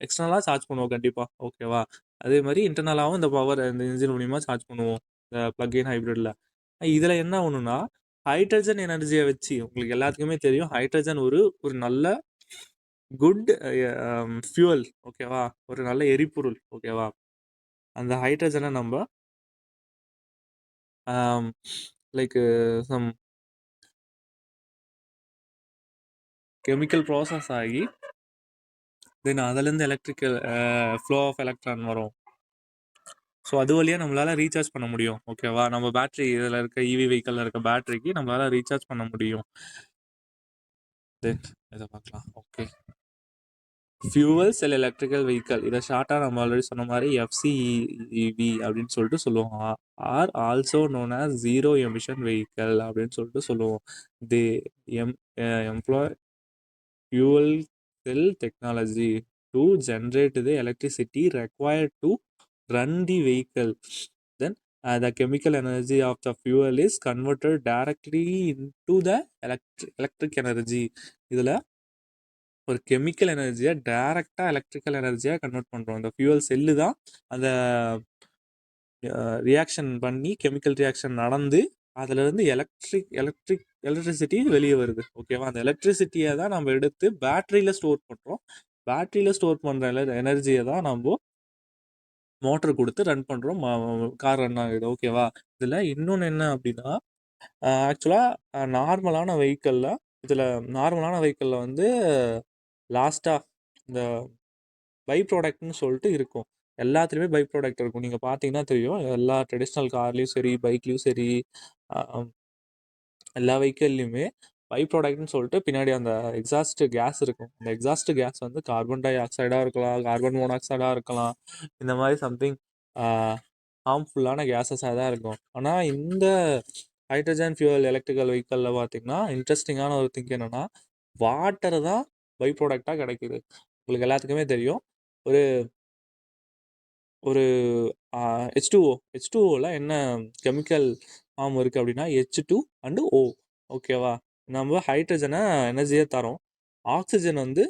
எக்ஸ்டர்னலாக சார்ஜ் பண்ணுவோம் கண்டிப்பாக, ஓகேவா. அதே மாதிரி இன்டர்னலாகவும் இந்த பவர் இந்த இன்ஜின் மூலிமா சார்ஜ் பண்ணுவோம், இந்த ப்ளக்இன் ஹைப்ரிடில். இதில் என்ன ஒன்றுனா, ஹைட்ரஜன் எனர்ஜியை வச்சு, உங்களுக்கு எல்லாத்துக்குமே தெரியும் ஹைட்ரஜன் ஒரு ஒரு நல்ல குட் ஃபியூவல், ஓகேவா. ஒரு நல்ல எரிபொருள், ஓகேவா. அந்த ஹைட்ரஜனை நம்ம லைக் சம் கெமிக்கல் ப்ராசஸ் ஆகி தென் அதுலேருந்து எலக்ட்ரிக்கல் ஃப்ளோ ஆஃப் எலக்ட்ரான் வரும். ஸோ அது வழியாக நம்மளால் ரீசார்ஜ் பண்ண முடியும், ஓகேவா. நம்ம பேட்ரி இதில் இருக்க இவி வெஹிக்கலில் இருக்க பேட்டரிக்கு நம்மளால் ரீசார்ஜ் பண்ண முடியும். தென் இதை பார்க்கலாம், ஓகே. ஃபியூவல் செல் எலக்ட்ரிக்கல் வெஹிக்கல், இதை ஷார்ட்டாக நம்ம ஆல்ரெடி சொன்ன மாதிரி எஃப்சிஇவி அப்படின்னு சொல்லிட்டு சொல்லுவோம். Are also known as zero emission vehicle அப்படின்னு சொல்லிட்டு சொல்லுவோம். தி employee fuel cell technology to generate the electricity required to run the vehicle. Then the chemical energy of the fuel is converted directly into the electric energy. இதில் ஒரு chemical எனர்ஜியை டைரெக்டாக electrical எனர்ஜியாக convert பண்ணுறோம். இந்த ஃபியூவல் செல்லு தான் அந்த reaction பண்ணி, கெமிக்கல் ரியாக்ஷன் நடந்து அதுலேருந்து எலக்ட்ரிசிட்டி வெளியே வருது, ஓகேவா. அந்த எலக்ட்ரிசிட்டியை தான் நம்ம எடுத்து பேட்டரியில் ஸ்டோர் பண்ணுறோம். பேட்டரியில் ஸ்டோர் பண்ணுற எனர்ஜியை தான் நம்ம மோட்டர் கொடுத்து ரன் பண்ணுறோம், கார் ரன் ஆகுது, ஓகேவா. இதில் இன்னொன்று என்ன அப்படின்னா, ஆக்சுவலாக நார்மலான வெஹிக்கிளில் வந்து லாஸ்ட்டாக இந்த பை ப்ராடக்ட்னு சொல்லிட்டு இருக்கும். எல்லாத்துலேயுமே பை ப்ராடக்ட் இருக்கும். நீங்கள் பார்த்தீங்கன்னா தெரியும், எல்லா ட்ரெடிஷ்னல் கார்லேயும் சரி, பைக்லேயும் சரி, எல்லா வெஹிக்கிள்லையுமே பை ப்ராடக்ட்னு சொல்லிட்டு பின்னாடி அந்த எக்ஸாஸ்ட் கேஸ் இருக்கும். அந்த எக்ஸாஸ்ட் கேஸ் வந்து கார்பன் டை ஆக்சைடாக இருக்கலாம், கார்பன் மோனாக்சைடாக இருக்கலாம், இந்த மாதிரி சம்திங் ஹார்ம்ஃபுல்லான கேஸஸாக தான் இருக்கும். ஆனால் இந்த ஹைட்ரஜன் ஃபியூவல் எலக்ட்ரிக்கல் வெஹிக்கலில் பார்த்தீங்கன்னா இன்ட்ரெஸ்டிங்கான ஒரு திங்க் என்னென்னா, வாட்டர் தான் பை ப்ராடக்டாக கிடைக்குது. உங்களுக்கு எல்லாத்துக்குமே தெரியும், ஒரு ஒரு H2Oவில் என்ன கெமிக்கல் ஃபார்ம் இருக்குது அப்படின்னா H2 அண்டு O, ஓகேவா. நம்ம ஹைட்ரஜனை எனர்ஜியாக தரோம், ஆக்சிஜன் வந்து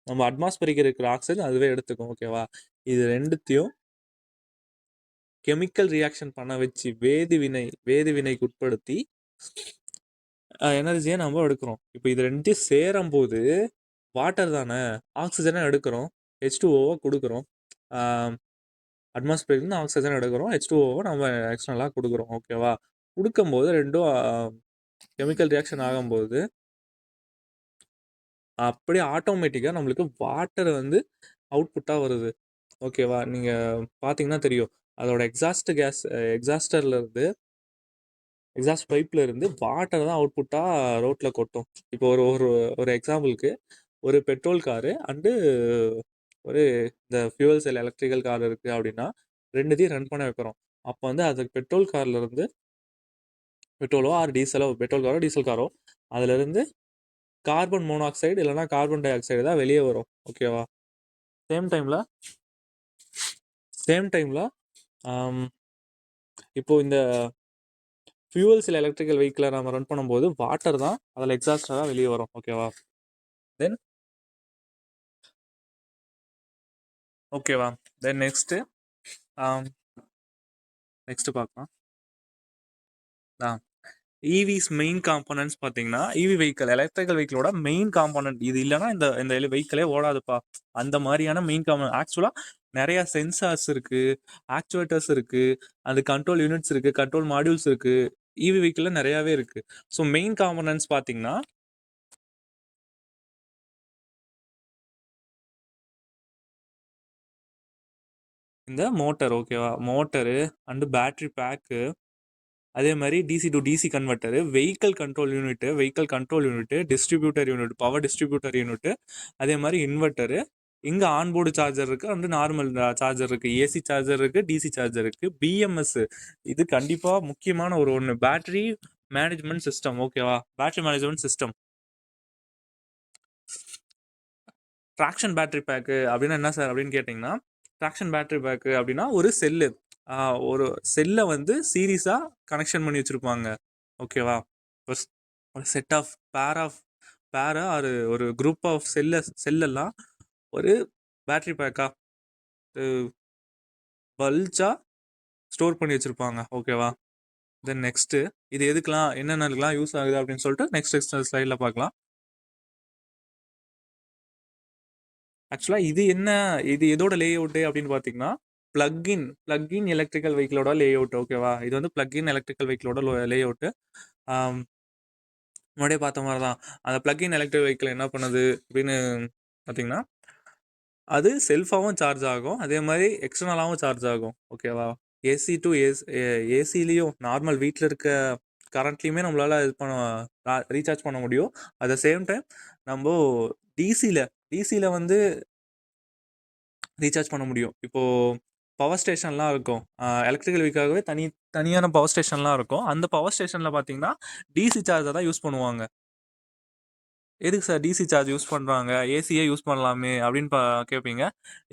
நம்ம அட்மாஸ்பரிக்கு இருக்கிற ஆக்சிஜன் அதுவே எடுத்துக்கும், ஓகேவா. இது ரெண்டுத்தையும் கெமிக்கல் ரியாக்ஷன் பண்ண வச்சு வேதிவினைக்கு உட்படுத்தி எனர்ஜியை நம்ம எடுக்கிறோம். இப்போ இது ரெண்டுத்தையும் சேரும் போது வாட்டர் தானே, ஆக்சிஜனை எடுக்கிறோம், H2Oவை கொடுக்குறோம், அட்மாஸ்பியர்லேருந்து ஆக்சிஜன் எடுக்கிறோம், H2Oவை நம்ம எக்ஸ்டர்னலாக கொடுக்குறோம், ஓகேவா. கொடுக்கும்போது ரெண்டும் கெமிக்கல் ரியாக்ஷன் ஆகும்போது அப்படியே ஆட்டோமேட்டிக்காக நம்மளுக்கு வாட்டர் வந்து அவுட்புட்டாக வருது, ஓகேவா. நீங்கள் பார்த்தீங்கன்னா தெரியும், அதோட எக்ஸாஸ்ட் பைப்பில் இருந்து வாட்டர் தான் அவுட்புட்டாக ரோட்டில் கொட்டும். இப்போ ஒரு ஒரு ஒரு எக்ஸாம்பிளுக்கு, ஒரு பெட்ரோல் காரு அண்டு ஒரு இந்த ஃபியூவல் செல் எலக்ட்ரிக்கல் கார் இருக்குது அப்படின்னா, ரெண்டுத்தையும் ரன் பண்ண வைக்கிறோம். அப்போ வந்து அது பெட்ரோல் கார்லேருந்து பெட்ரோல் காரோ டீசல் காரோ அதிலேருந்து கார்பன் மோனாக்சைடு இல்லைனா கார்பன் டை ஆக்சைடு தான் வெளியே வரும். ஓகேவா? சேம் டைமில் இப்போ இந்த ஃபியூவல் செல் எலக்ட்ரிக்கல் வெஹிக்கிளை நம்ம ரன் பண்ணும்போது வாட்டர் தான் அதில் எக்ஸாஸ்டாக தான் வெளியே வரும். ஓகேவா? தென் நெக்ஸ்ட்டு பார்க்கலாம். EV's மெயின் காம்போனன்ட்ஸ் பார்த்தீங்கன்னா, EV வெஹிக்கிள் எலக்ட்ரிக்கல் வெஹிக்கிளோட மெயின் காம்போனன்ட் இது இல்லைனா இந்த இந்த வெஹிக்கிளே ஓடாதுப்பா. அந்த மாதிரியான மெயின் காம்போனன்ட் ஆக்சுவலாக நிறைய சென்சார்ஸ் இருக்குது, ஆக்சுவேட்டர்ஸ் இருக்குது, அது கண்ட்ரோல் யூனிட்ஸ் இருக்குது, கண்ட்ரோல் மாடியூல்ஸ் இருக்குது. EV வெஹிக்கிளில் நிறையாவே இருக்குது. ஸோ மெயின் காம்போனன்ட்ஸ் பார்த்தீங்கன்னா இந்த மோட்டர். ஓகேவா? மோட்டரு அண்டு பேட்ரி பேக்கு, அதே மாதிரி DC to DC converter, vehicle control unit, distributor unit, power distributor unit, அதே மாதிரி இன்வெர்ட்டரு. இங்கே ஆன்போர்டு சார்ஜர் இருக்குது அண்டு நார்மல் சார்ஜர் இருக்குது, ஏசி சார்ஜர் இருக்குது, டிசி சார்ஜர் இருக்குது. பிஎம்எஸ் இது கண்டிப்பாக முக்கியமான ஒன்று, பேட்டரி மேனேஜ்மெண்ட் சிஸ்டம். ஓகேவா? Battery management system. Traction battery pack அப்படின்னா என்ன சார் அப்படின்னு கேட்டிங்கன்னா, ட்ராக்ஷன் பேட்டரி பேக்கு அப்படின்னா ஒரு செல்லை வந்து சீரியஸாக கனெக்ஷன் பண்ணி வச்சுருப்பாங்க. ஓகேவா? ஒரு செட் ஆஃப் பேரா ஒரு குரூப் ஆஃப் செல்லெல்லாம் ஒரு பேட்டரி பேக்காக பல்ஜாக ஸ்டோர் பண்ணி வச்சுருப்பாங்க. ஓகேவா? தென் நெக்ஸ்ட்டு இது எதுக்கெலாம் என்னென்னலாம் யூஸ் ஆகுது அப்படின்னு சொல்லிட்டு நெக்ஸ்ட் ஸ்லைடில் பார்க்கலாம். ஆக்சுவலாக இது எதோட லே அவுட்டு அப்படின்னு பார்த்தீங்கன்னா, பிளக்இன் எலக்ட்ரிக்கல் வெஹிக்கிளோட லே அவுட். ஓகேவா? இது வந்து பிளக்இன் எலக்ட்ரிக்கல் வெஹிக்கிளோட லே அவுட்டு. முன்னாடியே பார்த்த மாதிரி தான், அந்த பிளக்இன் எலக்ட்ரிக் வெஹிக்கிள் என்ன பண்ணுது அப்படின்னு பார்த்தீங்கன்னா, அது செல்ஃபாகவும் சார்ஜ் ஆகும், அதே மாதிரி எக்ஸ்டர்னலாகவும் சார்ஜ் ஆகும். ஓகேவா? ஏசிலையும் நார்மல் வீட்டில் இருக்க கரண்ட்லேயுமே நம்மளால் ரீசார்ஜ் பண்ண முடியும். அட் த சேம் டைம் நம்ம டிசியில் வந்து ரீசார்ஜ் பண்ண முடியும். இப்போது பவர் ஸ்டேஷன்லாம் இருக்கும், எலக்ட்ரிக்கல் வெஹிக்காகவே தனியான பவர் ஸ்டேஷன்லாம் இருக்கும். அந்த பவர் ஸ்டேஷனில் பார்த்தீங்கன்னா டிசி சார்ஜை தான் யூஸ் பண்ணுவாங்க. எதுக்கு சார் டிசி சார்ஜ் யூஸ் பண்ணுறாங்க, ஏசியே யூஸ் பண்ணலாமே அப்படின்னு கேட்பீங்க.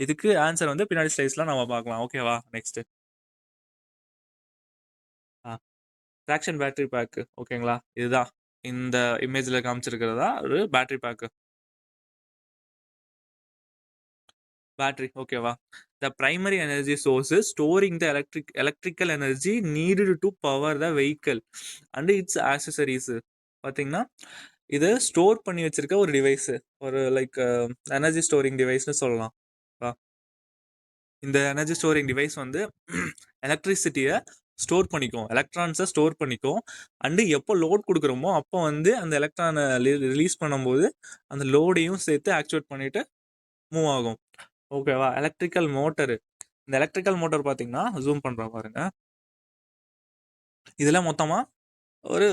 இதுக்கு ஆன்சர் வந்து பின்னாடி ஸ்லைட்ஸ்லாம் நம்ம பார்க்கலாம். ஓகேவா? Next traction battery pack. ஓகேங்களா? இதுதான் இந்த இமேஜில் காமிச்சிருக்கிறதா ஒரு பேட்டரி பேக்கு. பேட்டரி. ஓகேவா? The primary energy source storing the electrical energy needed to power the vehicle and its accessories. பார்த்தீங்கன்னா இதை ஸ்டோர் பண்ணி வச்சிருக்க ஒரு டிவைஸு, ஒரு லைக் எனர்ஜி ஸ்டோரிங் டிவைஸ்னு சொல்லலாம். இந்த எனர்ஜி ஸ்டோரிங் டிவைஸ் வந்து எலக்ட்ரிசிட்டியை ஸ்டோர் பண்ணிக்கும், எலக்ட்ரான்ஸை ஸ்டோர் பண்ணிக்கும். அண்டு எப்போ லோட் கொடுக்குறோமோ அப்போ வந்து அந்த எலக்ட்ரானை ரிலீஸ் பண்ணும்போது அந்த லோடையும் சேர்த்து ஆக்டிவேட் பண்ணிவிட்டு மூவ் ஆகும். ஓகேவா? Electrical motor. இந்த எலக்ட்ரிக்கல் மோட்டர் பார்த்தீங்கன்னா ஜூம் பண்ணுற பாருங்க, இதில் மொத்தமாக ஒரு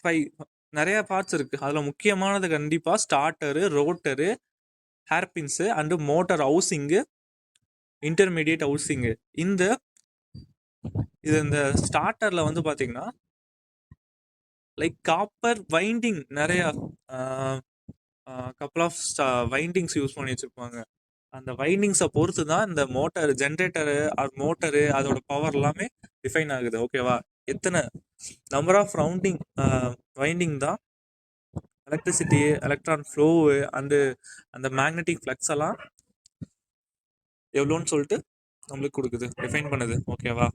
5 நிறைய பார்ட்ஸ் இருக்குது. அதில் முக்கியமானது கண்டிப்பாக stator, rotor, hairpins and motor housing, intermediate housing. இந்த ஸ்டார்டரில் வந்து பார்த்தீங்கன்னா லைக் காப்பர் வைண்டிங் நிறையா கப்பல் ஆஃப் வைண்டிங்ஸ் யூஸ் பண்ணி வச்சுருப்பாங்க. அந்த வைண்டிங்ஸை பொறுத்து தான் இந்த ஜென்ரேட்டரு மோட்டரு அதோட பவர் எல்லாமே டிஃபைன் ஆகுது. ஓகேவா? எத்தனை நம்பர் ஆஃப் வைண்டிங் தான் எலக்ட்ரிசிட்டி, எலக்ட்ரான் ஃப்ளோவு அண்டு அந்த மேக்னெட்டிக் ஃப்ளக்ஸ் எல்லாம் எவ்வளோன்னு சொல்லிட்டு நம்மளுக்கு கொடுக்குது, டிஃபைன் பண்ணுது. ஓகேவா?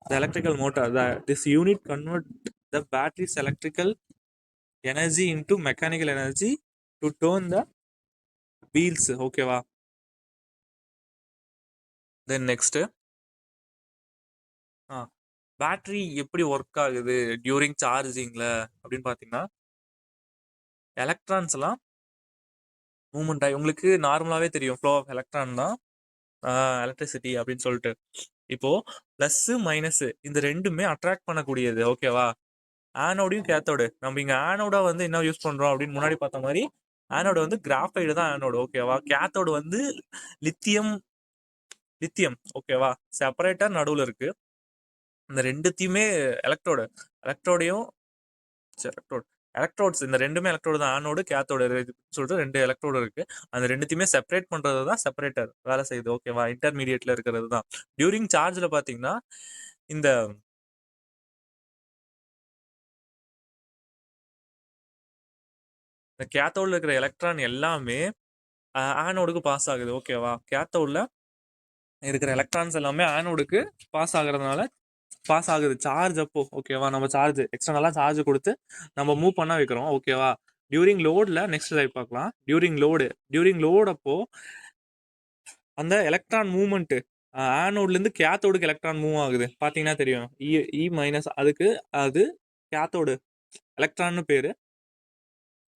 The electrical motor, this unit convert the battery's electrical energy into mechanical energy to turn the wheels. ஓகேவா? தென் நெக்ஸ்ட்டு பேட்ரி எப்படி ஒர்க் ஆகுது டியூரிங் சார்ஜிங்கில் அப்படின்னு பார்த்தீங்கன்னா, எலக்ட்ரான்ஸ் எல்லாம் மூவ்மெண்ட் ஆகி உங்களுக்கு நார்மலாகவே தெரியும், ஃப்ளோ ஆஃப் எலக்ட்ரான் தான் எலக்ட்ரிசிட்டி அப்படின்னு சொல்லிட்டு. இப்போது ப்ளஸ்ஸு மைனஸு இந்த ரெண்டுமே அட்ராக்ட் பண்ணக்கூடியது. ஓகேவா? ஆனோடையும் கேத்தோடு. நம்ம இங்கே ஆனோட வந்து என்ன யூஸ் பண்ணுறோம் அப்படின்னு முன்னாடி பார்த்த மாதிரி ஆனோடு வந்து கிராஃபைடு தான் ஆனோடு. ஓகேவா? கேத்தோடு வந்து லித்தியம். ஓகேவா? செப்பரேட்டாக நடுவில் இருக்குது. இந்த ரெண்டுத்தையுமே எலக்ட்ரோடையும் எலக்ட்ரோட். எலக்ட்ரோட்ஸ் இந்த 2மே எலக்ட்ரோடு தான். ஆனோடு, கேத்தோடு சொல்லிட்டு 2 எலக்ட்ரோடு இருக்கு. அந்த 2த்தையுமே செப்பரேட் பண்றது தான் செப்பரேட்டர் வேலை செய்யுது. ஓகேவா? இன்டர்மீடியேட்ல இருக்கிறது தான். டியூரிங் சார்ஜ்ல பாத்தீங்கன்னா இந்த இந்த கேத்தோட்ல இருக்கிற எலக்ட்ரான் எல்லாமே ஆனோடுக்கு பாஸ் ஆகுது. ஓகேவா? கேத்தோட்ல இருக்கிற எலக்ட்ரான்ஸ் எல்லாமே ஆனோடுக்கு பாஸ் ஆகுறதுனால பாஸ் ஆகுது சார்ஜ் அப்போ. ஓகேவா? நம்ம சார்ஜ் எக்ஸ்டர்னலா சார்ஜ் கொடுத்து நம்ம மூவ் பண்ண வைக்கிறோம். ஓகேவா? டியூரிங் லோட்ல நெக்ஸ்ட் லைட் பார்க்கலாம். டியூரிங் லோட் அப்போ அந்த எலக்ட்ரான் மூவ்மெண்ட் ஆனோட்ல இருந்து கேத்தோடுக்கு எலக்ட்ரான் மூவ் ஆகுது. பாத்தீங்கன்னா தெரியும். இ மைனஸ் அதுக்கு அது கேத்தோடு எலக்ட்ரான்னு பேரு.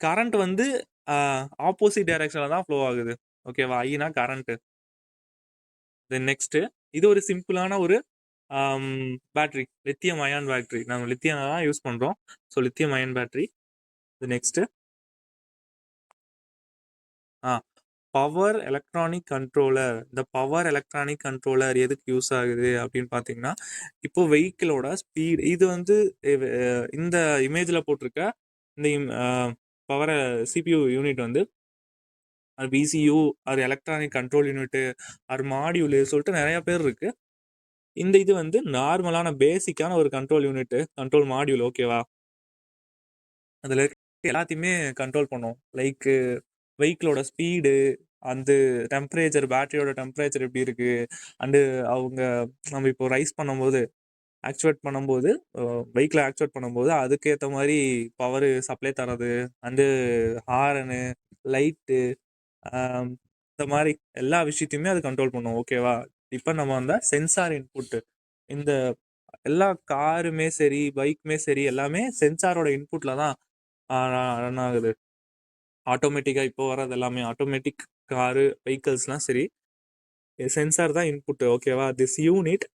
கரண்ட் வந்து ஆப்போசிட் டைரக்ஷன்ல தான் ஃப்ளோ ஆகுது. ஓகேவா? ஐனா கரண்ட். தென் நெக்ஸ்ட் இது ஒரு சிம்பிளான ஒரு பேட்டரி, லித்தியம் அயான் பேட்டரி. நம்ம லித்தியம் தான் யூஸ் பண்றோம். So lithium ion battery. Next power electronic controller. இந்த பவர் எலக்ட்ரானிக் கண்ட்ரோலர் எதுக்கு யூஸ் ஆகுது அப்படின்னு பார்த்தீங்கன்னா, இப்போ வெஹிக்கிளோட ஸ்பீட் இது வந்து இந்த இமேஜில் போட்டிருக்க இந்த பவர் சிபியூ யூனிட் வந்து அது பிசியூ, அது எலக்ட்ரானிக் கண்ட்ரோல் யூனிட்டு, அது மாடியூலு சொல்லிட்டு நிறைய பேர் இருக்கு. இந்த இது வந்து நார்மலான பேசிக்கான ஒரு கண்ட்ரோல் யூனிட், கண்ட்ரோல் மாடியூல். ஓகேவா? அதில் எல்லாத்தையுமே கண்ட்ரோல் பண்ணும். லைக் வெஹிக்கிளோட ஸ்பீடு, அந்த டெம்பரேச்சர், பேட்டரியோட டெம்பரேச்சர் எப்படி இருக்கு, அண்டு அவங்க நம்ம இப்போ ரைஸ் பண்ணும்போது ஆக்சுவேட் பண்ணும்போது வெஹிக்கிளை ஆக்சுவேட் பண்ணும்போது அதுக்கேற்ற மாதிரி பவர் சப்ளை தரது, அண்டு ஹாரனு, லைட்டு, இந்த மாதிரி எல்லா விஷயத்தையுமே அது கண்ட்ரோல் பண்ணும். ஓகேவா? இப்போ நம்ம அந்த சென்சார் இன்புட்டு, இந்த எல்லா காருமே சரி பைக்குமே சரி எல்லாமே சென்சாரோட இன்புட்ல தான் ரன் ஆகுது. ஆட்டோமேட்டிக்காக இப்போ வர்றது எல்லாமே ஆட்டோமேட்டிக் காரு வெஹிக்கல்ஸ்லாம் சரி சென்சார் தான் இன்புட். ஓகேவா? This unit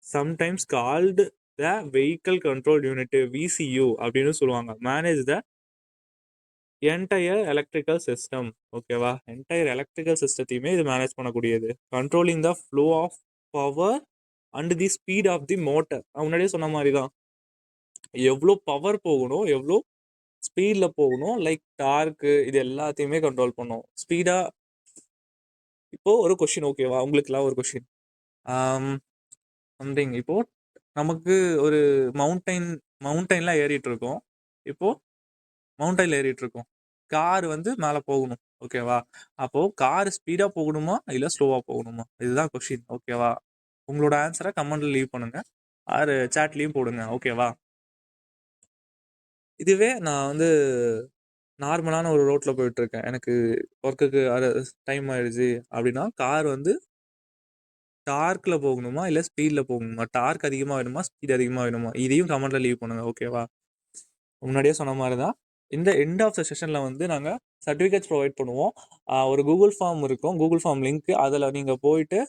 sometimes called the vehicle control unit, VCU அப்படின்னு சொல்லுவாங்க. Manage the entire electrical system. ஓகேவா? என்டையர் எலக்ட்ரிக்கல் சிஸ்டத்தையுமே இது மேனேஜ் பண்ணக்கூடியது. Controlling the flow of power and the speed of the motor. முன்னாடியே சொன்ன மாதிரி தான், எவ்வளோ பவர் போகணும், எவ்வளோ ஸ்பீடில் போகணும், லைக் டார்க்கு, இது எல்லாத்தையுமே கண்ட்ரோல் பண்ணும். ஸ்பீடாக இப்போ ஒரு கொஷின். ஓகேவா? உங்களுக்குலாம் ஒரு கொஷின். சம்திங் இப்போ நமக்கு ஒரு மவுண்டைன்லாம் ஏறிட்டு இருக்கோம். இப்போ மவுண்டைன்ல ஏறிட்டு இருக்கோம். கார் வந்து மேலே போகணும். ஓகேவா? அப்போ கார் ஸ்பீடாக போகணுமா இல்லை ஸ்லோவாக போகணுமா? இதுதான் கொஷின். ஓகேவா? உங்களோட ஆன்சரை கமெண்ட்ல லீவ் பண்ணுங்க, ஆர் சாட்லேயும் போடுங்க. ஓகேவா? இதுவே நான் வந்து நார்மலான ஒரு ரோட்டில் போயிட்டுருக்கேன், எனக்கு ஒர்க்குக்கு டைம் ஆயிடுச்சு அப்படின்னா கார் வந்து டார்க்கில் போகணுமா இல்லை ஸ்பீடில் போகணுமா, டார்க் அதிகமாக வேணுமா ஸ்பீட் அதிகமாக வேணுமா, இதையும் கமெண்ட்டில் லீவ் பண்ணுங்க. ஓகேவா? முன்னாடியே சொன்ன மாதிரி தான் இந்த எண்ட் ஆஃப் த செஷனில் வந்து நாங்கள் சர்டிஃபிகேட்ஸ் ப்ரொவைட் பண்ணுவோம். ஒரு கூகுள் ஃபார்ம் இருக்கும், கூகுள் ஃபார்ம் லிங்க், அதில் நீங்கள் போயிட்டு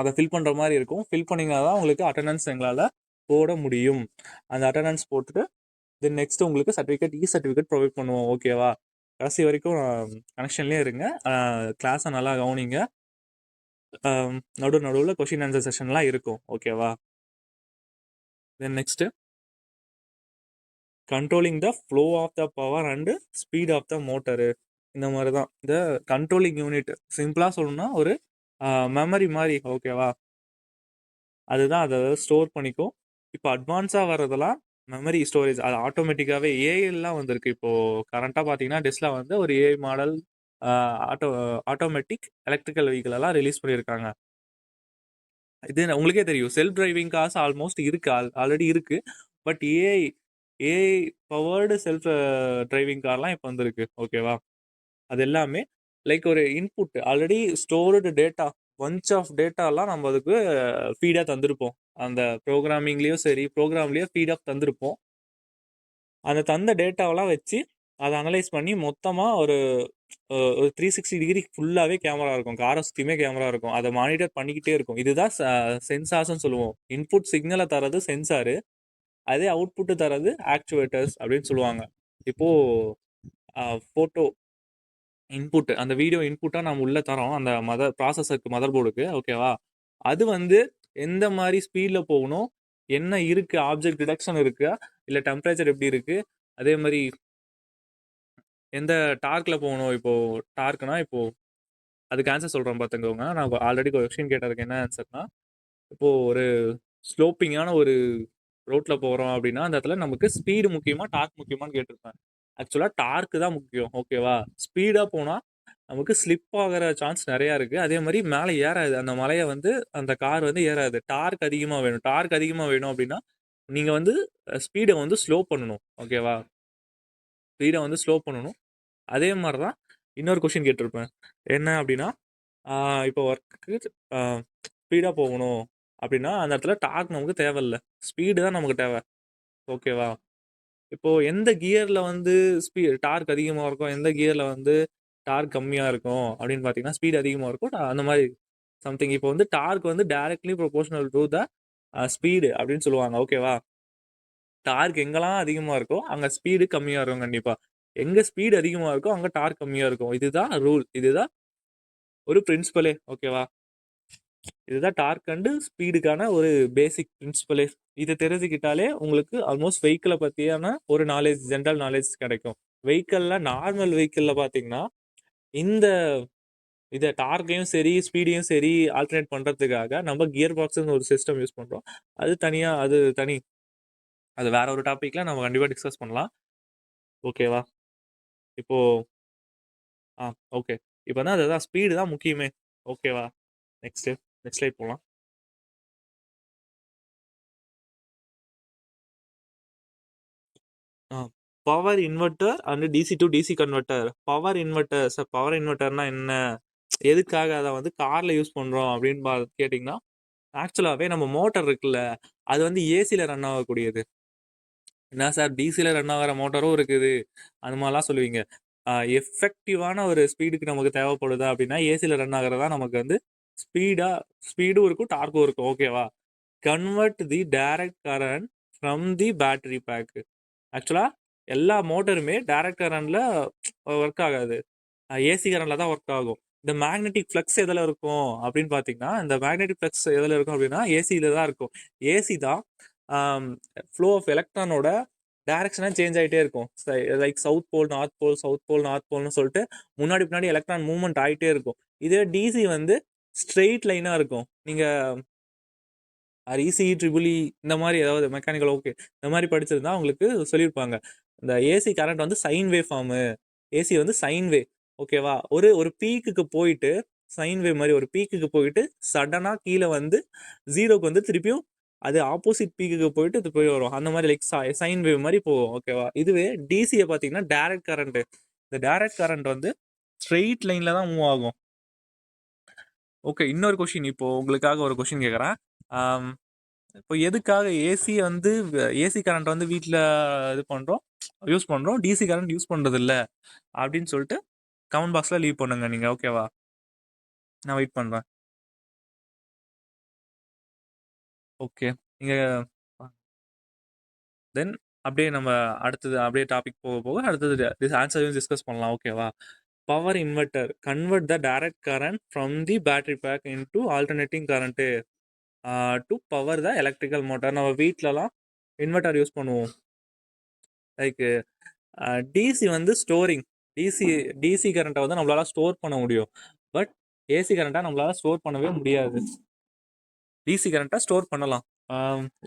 அதை ஃபில் பண்ணுற மாதிரி இருக்கும். ஃபில் பண்ணிங்கன்னா தான் உங்களுக்கு அட்டண்டன்ஸ் எங்களால் போட முடியும். அந்த அட்டண்டன்ஸ் போட்டுட்டு தென் நெக்ஸ்ட் உங்களுக்கு சர்டிஃபிகேட் ப்ரொவைட் பண்ணுவோம். ஓகேவா? கடைசி வரைக்கும் கனெக்ஷன்லேயே இருங்க, கிளாஸை நல்லா கவனிங்க. நடுவில் கொஷின் ஆன்சர் செஷன்லாம் இருக்கும். ஓகேவா? Then next controlling the flow of the power and speed of the motor. இந்த மாதிரி தான் இந்த கண்ட்ரோலிங் யூனிட். சிம்பிளாக சொல்லணும்னா ஒரு மெமரி மாதிரி. ஓகேவா? அதுதான் அதை ஸ்டோர் பண்ணிக்கும். இப்போ அட்வான்ஸாக வர்றதெல்லாம் மெமரி ஸ்டோரேஜ், அது ஆட்டோமேட்டிக்காகவே ஏஐலாம் வந்திருக்கு. இப்போது கரண்ட்டாக பார்த்தீங்கன்னா டெஸ்லா வந்து ஒரு AI model automatic electrical vehicle எல்லாம் ரிலீஸ் பண்ணியிருக்காங்க. இது உங்களுக்கே தெரியும், செல்ஃப் டிரைவிங் கார்ஸ் ஆல்மோஸ்ட் இருக்கு, ஆல்ரெடி இருக்கு. But AI powered self driving கார்லாம் இப்போ வந்திருக்கு. ஓகேவா? அது எல்லாமே லைக் ஒரு input, already stored data, bunch of டேட்டாலாம் நம்ம அதுக்கு ஃபீடாக தந்திருப்போம். அந்த ப்ரோக்ராம்லேயும் ஃபீடாக தந்திருப்போம். அந்த தந்த டேட்டாவெல்லாம் வச்சு அதை அனலைஸ் பண்ணி மொத்தமாக ஒரு 360 டிகிரி ஃபுல்லாகவே கேமரா இருக்கும், காரை சுற்றியுமே கேமரா இருக்கும், அதை மானிட்டர் பண்ணிக்கிட்டே இருக்கும். இதுதான் சென்சார்ஸ்ன்னு சொல்லுவோம். இன்புட் சிக்னலை தரது சென்சாரு, அதே அவுட்புட்டு தரது ஆக்சுவேட்டர்ஸ் அப்படின்னு சொல்லுவாங்க. இப்போது ஃபோட்டோ இன்புட், அந்த வீடியோ இன்புட்டாக நம்ம உள்ளே தரோம் அந்த மதர் போர்டுக்கு. ஓகேவா? அது வந்து எந்த மாதிரி ஸ்பீடில் போகணும், என்ன இருக்கு, ஆப்ஜெக்ட் டிடெக்ஷன் இருக்கா, இல்லை டெம்பரேச்சர் எப்படி இருக்கு, அதே மாதிரி எந்த டார்க்கில் போகணும். இப்போது டார்க்னா இப்போது அதுக்கு ஆன்சர் சொல்கிறேன் பார்த்துக்கோங்க. நான் ஆல்ரெடி கொஸ்டின் கேட்டதுக்கு என்ன ஆன்சர்னா, இப்போது ஒரு ஸ்லோப்பிங்கான ஒரு ரோட்டில் போகிறோம் அப்படின்னா அந்த இடத்துல நமக்கு ஸ்பீடு முக்கியமாக டார்க் முக்கியமானு கேட்டிருப்பேன். ஆக்சுவலாக டார்க்கு தான் முக்கியம், ஓகேவா. ஸ்பீடாக போனால் நமக்கு ஸ்லிப் ஆகிற சான்ஸ் நிறையா இருக்குது. அதே மாதிரி மேலே ஏறாது, அந்த மலையை வந்து அந்த கார் வந்து ஏறாது. டார்க் அதிகமாக வேணும். டார்க் அதிகமாக வேணும் அப்படின்னா நீங்கள் வந்து ஸ்பீடை வந்து ஸ்லோ பண்ணணும், ஓகேவா. ஸ்பீடை வந்து ஸ்லோ பண்ணணும். அதே மாதிரி தான் இன்னொரு கொஷின் கேட்டிருப்பேன். என்ன அப்படின்னா, இப்போ ஒர்க்கு ஸ்பீடாக போகணும் அப்படின்னா அந்த இடத்துல டார்க் நமக்கு தேவையில்லை, ஸ்பீடு தான் நமக்கு தேவை, ஓகேவா. இப்போது எந்த கியரில் வந்து டார்க் அதிகமாக இருக்கும், எந்த கியரில் வந்து டார்க் கம்மியாக இருக்கும் அப்படின்னு பார்த்தீங்கன்னா ஸ்பீடு அதிகமாக இருக்கும். அந்த மாதிரி சம்திங். இப்போ வந்து டார்க் வந்து directly proportional to the speed அப்படின்னு சொல்லுவாங்க, ஓகேவா. டார்க் எங்கெல்லாம் அதிகமாக இருக்கோ அங்கே ஸ்பீடு கம்மியாக இருக்கும் கண்டிப்பாக. எங்கே ஸ்பீடு அதிகமாக இருக்கோ அங்கே டார்க் கம்மியாக இருக்கும். இதுதான் ரூல், இதுதான் ஒரு பிரின்சிபலே, ஓகேவா. இதுதான் டார்க் அண்டு ஸ்பீடுக்கான ஒரு பேசிக் பிரின்சிபலே. இதை தெரிஞ்சுக்கிட்டாலே உங்களுக்கு ஆல்மோஸ்ட் வெஹிக்கிளை பற்றியான ஒரு நாலேஜ், ஜென்ரல் நாலேஜ் கிடைக்கும். வெஹிக்கிளில், நார்மல் வெஹிக்கிளில் பார்த்தீங்கன்னா இந்த இதை டார்க்கையும் சரி ஸ்பீடையும் சரி ஆல்டர்னேட் பண்ணுறதுக்காக நம்ம கியர் பாக்ஸ்னு ஒரு சிஸ்டம் யூஸ் பண்ணுறோம். அது தனியாக, அது தனி, அது வேற ஒரு டாப்பிக்கில் நம்ம கண்டிப்பாக டிஸ்கஸ் பண்ணலாம், ஓகேவா. இப்போது ஓகே, இப்போ தான் அதுதான் ஸ்பீடு தான் முக்கியமே, ஓகேவா. நெக்ஸ்ட் ஸ்லைட் போகலாம். Power inverter and DC to DC converter. Power inverter, power இன்வெர்ட்டர்னா என்ன, எதுக்காக அதை வந்து காரில் யூஸ் பண்ணுறோம் அப்படின்னு கேட்டிங்கன்னா, ஆக்சுவலாகவே நம்ம மோட்டர் இருக்குல்ல, அது வந்து ஏசியில் ரன் ஆகக்கூடியது. என்ன சார், டிசியில் ரன் ஆகிற மோட்டரும் இருக்குது அந்த மாதிரிலாம் சொல்லுவீங்க. எஃபெக்டிவான ஒரு ஸ்பீடுக்கு நமக்கு தேவைப்படுதா அப்படின்னா ஏசியில் ரன் ஆகிறதா நமக்கு வந்து ஸ்பீடும் இருக்கும், டார்க்கும் இருக்கும், ஓகேவா. Convert the direct current from the battery pack. ஆக்சுவலாக எல்லா மோட்டருமே டைரக்ட் கரண்டில் ஒர்க் ஆகாது, ஏசி கரண்டில் தான் ஒர்க் ஆகும். இந்த மேக்னெட்டிக் ஃப்ளக்ஸ் எதில் இருக்கும் அப்படின்னு பார்த்தீங்கன்னா, இந்த மேக்னெட்டிக் ஃப்ளக்ஸ் எதில் இருக்கும் அப்படின்னா ஏசியில் தான் இருக்கும். ஏசி தான் ஃப்ளோ ஆஃப் எலக்ட்ரானோட டைரக்ஷனாக சேஞ்ச் ஆகிட்டே இருக்கும். Like south pole north pole, south pole north போல்னு சொல்லிட்டு முன்னாடி பின்னாடி எலக்ட்ரான் மூவ்மெண்ட் ஆகிட்டே இருக்கும். இதே டிசி வந்து ஸ்ட்ரெயிட் லைனாக இருக்கும். நீங்கள் இசிஇ ட்ரிபிள்இ இந்த மாதிரி ஏதாவது மெக்கானிக்கல், ஓகே, இந்த மாதிரி படிச்சிருந்தா உங்களுக்கு சொல்லியிருப்பாங்க. இந்த ஏசி கரண்ட் வந்து சைன் வே ஃபார்மு, ஏசி வந்து சைன் வே, ஓகேவா. ஒரு பீக்குக்கு போயிட்டு சைன் வே மாதிரி ஒரு பீக்குக்கு போயிட்டு சடனாக கீழே வந்து ஜீரோக்கு வந்து திருப்பியும் அது ஆப்போசிட் பீக்குக்கு போயிட்டு இது போய் வரும். அந்த மாதிரி லைக் சைன் வேவ் மாதிரி போகும், ஓகேவா. இதுவே டிசியை பார்த்தீங்கன்னா டைரக்ட் கரண்ட். இந்த டைரக்ட் கரண்ட் வந்து ஸ்ட்ரெயிட் லைனில் தான் மூவ் ஆகும். ஓகே, இன்னொரு கொஷின், இப்போ உங்களுக்காக ஒரு கொஷின் கேட்குறேன். இப்போ எதுக்காக ஏசி கரண்ட் வந்து வீட்டில் யூஸ் பண்ணுறோம், டிசி கரண்ட் யூஸ் பண்ணுறது இல்லை அப்படின்னு சொல்லிட்டு கமெண்ட் பாக்ஸில் லீவ் பண்ணுங்க நீங்கள், ஓகேவா. நான் வெயிட் பண்ணுறேன். ஓகே, நீங்கள் தென் அப்படியே நம்ம அடுத்தது அப்படியே டாபிக் போக போக அடுத்தது ஆன்சரையும் டிஸ்கஸ் பண்ணலாம், ஓகேவா. Power inverter convert the direct current from the battery back into alternating current to power the electrical motor. நம்ம வீட்டிலலாம் இன்வெர்ட்டர் யூஸ் பண்ணுவோம். லைக் டிசி வந்து ஸ்டோரிங், டிசி டிசி கரண்ட்டை வந்து நம்மளால ஸ்டோர் பண்ண முடியும். பட் ஏசி கரண்ட்டை நம்மளால ஸ்டோர் பண்ணவே முடியாது. டிசி கரண்ட்டை ஸ்டோர் பண்ணலாம்,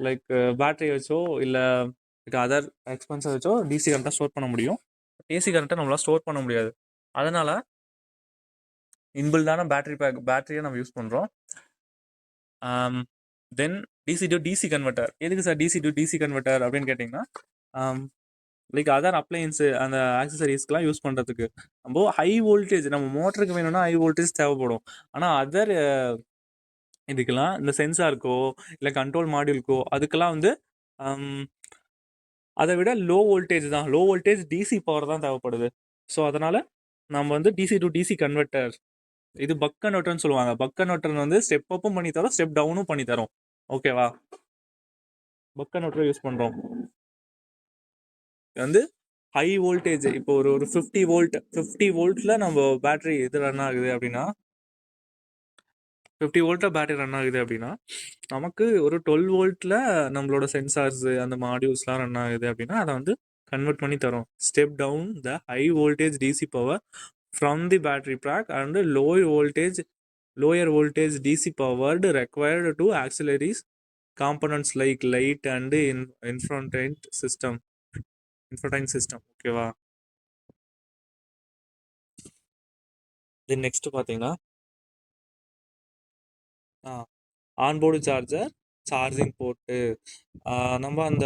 லைக் பேட்டரி வச்சோ இல்லை அதர் எக்ஸ்பென்ஸை வச்சோ டிசி கரண்ட்டை ஸ்டோர் பண்ண முடியும். ஏசி கரண்ட்டை நம்மளால ஸ்டோர் பண்ண முடியாது. அதனால் இன்பில்டான பேட்டரியை நம்ம யூஸ் பண்ணுறோம். Then DC to DC converter. எதுக்கு sir DC to DC converter அப்படின்னு கேட்டிங்கன்னா, லைக் அதர் அப்ளையன்ஸு அந்த ஆக்சசரிஸ்க்கெலாம் யூஸ் பண்ணுறதுக்கு நம்ம ஹை வோல்டேஜ், நம்ம மோட்டருக்கு வேணும்னா ஹை வோல்டேஜ் தேவைப்படும். ஆனால் அதர் இதுக்கெல்லாம் இந்த சென்சாருக்கோ இல்லை கண்ட்ரோல் மாடியூலுக்கோ அதுக்கெல்லாம் வந்து அதை விட லோ வோல்டேஜ் தான், லோ வோல்டேஜ் டிசி பவர் தான் தேவைப்படுது. ஸோ அதனால் நம்ம வந்து டிசி டு டிசி கன்வெர்ட்டர், இது பக் கன்வெர்ட்டர்னு சொல்லுவாங்க. பக் கன்வெர்ட்டர் வந்து ஸ்டெப் அப்பும் பண்ணி தரோம், ஸ்டெப் டவுனும் பண்ணி தரோம், ஓகேவா. பக் கன்வெர்ட்டர் யூஸ் பண்ணுறோம். வந்து ஹை வோல்டேஜ், இப்போ ஒரு 50 வோல்ட்டில் நம்ம பேட்டரி இது ரன் ஆகுது அப்படின்னா 50 வோல்ட்டில் பேட்டரி ரன் ஆகுது அப்படின்னா நமக்கு ஒரு 12 வோல்ட்டில் நம்மளோட சென்சார்ஸு அந்த மாடியூல்ஸ்லாம் ரன் ஆகுது அப்படின்னா அதை வந்து கன்வெர்ட் பண்ணி தரும். Step down the high voltage DC power from the battery pack and lower voltage DC powered required to auxiliaries components like light and infotainment system. ஓகேவா? தென் நெக்ஸ்ட் பார்த்தீங்கன்னா ஆன்போர்டு சார்ஜர், சார்ஜிங் போர்ட்டு. நம்ம அந்த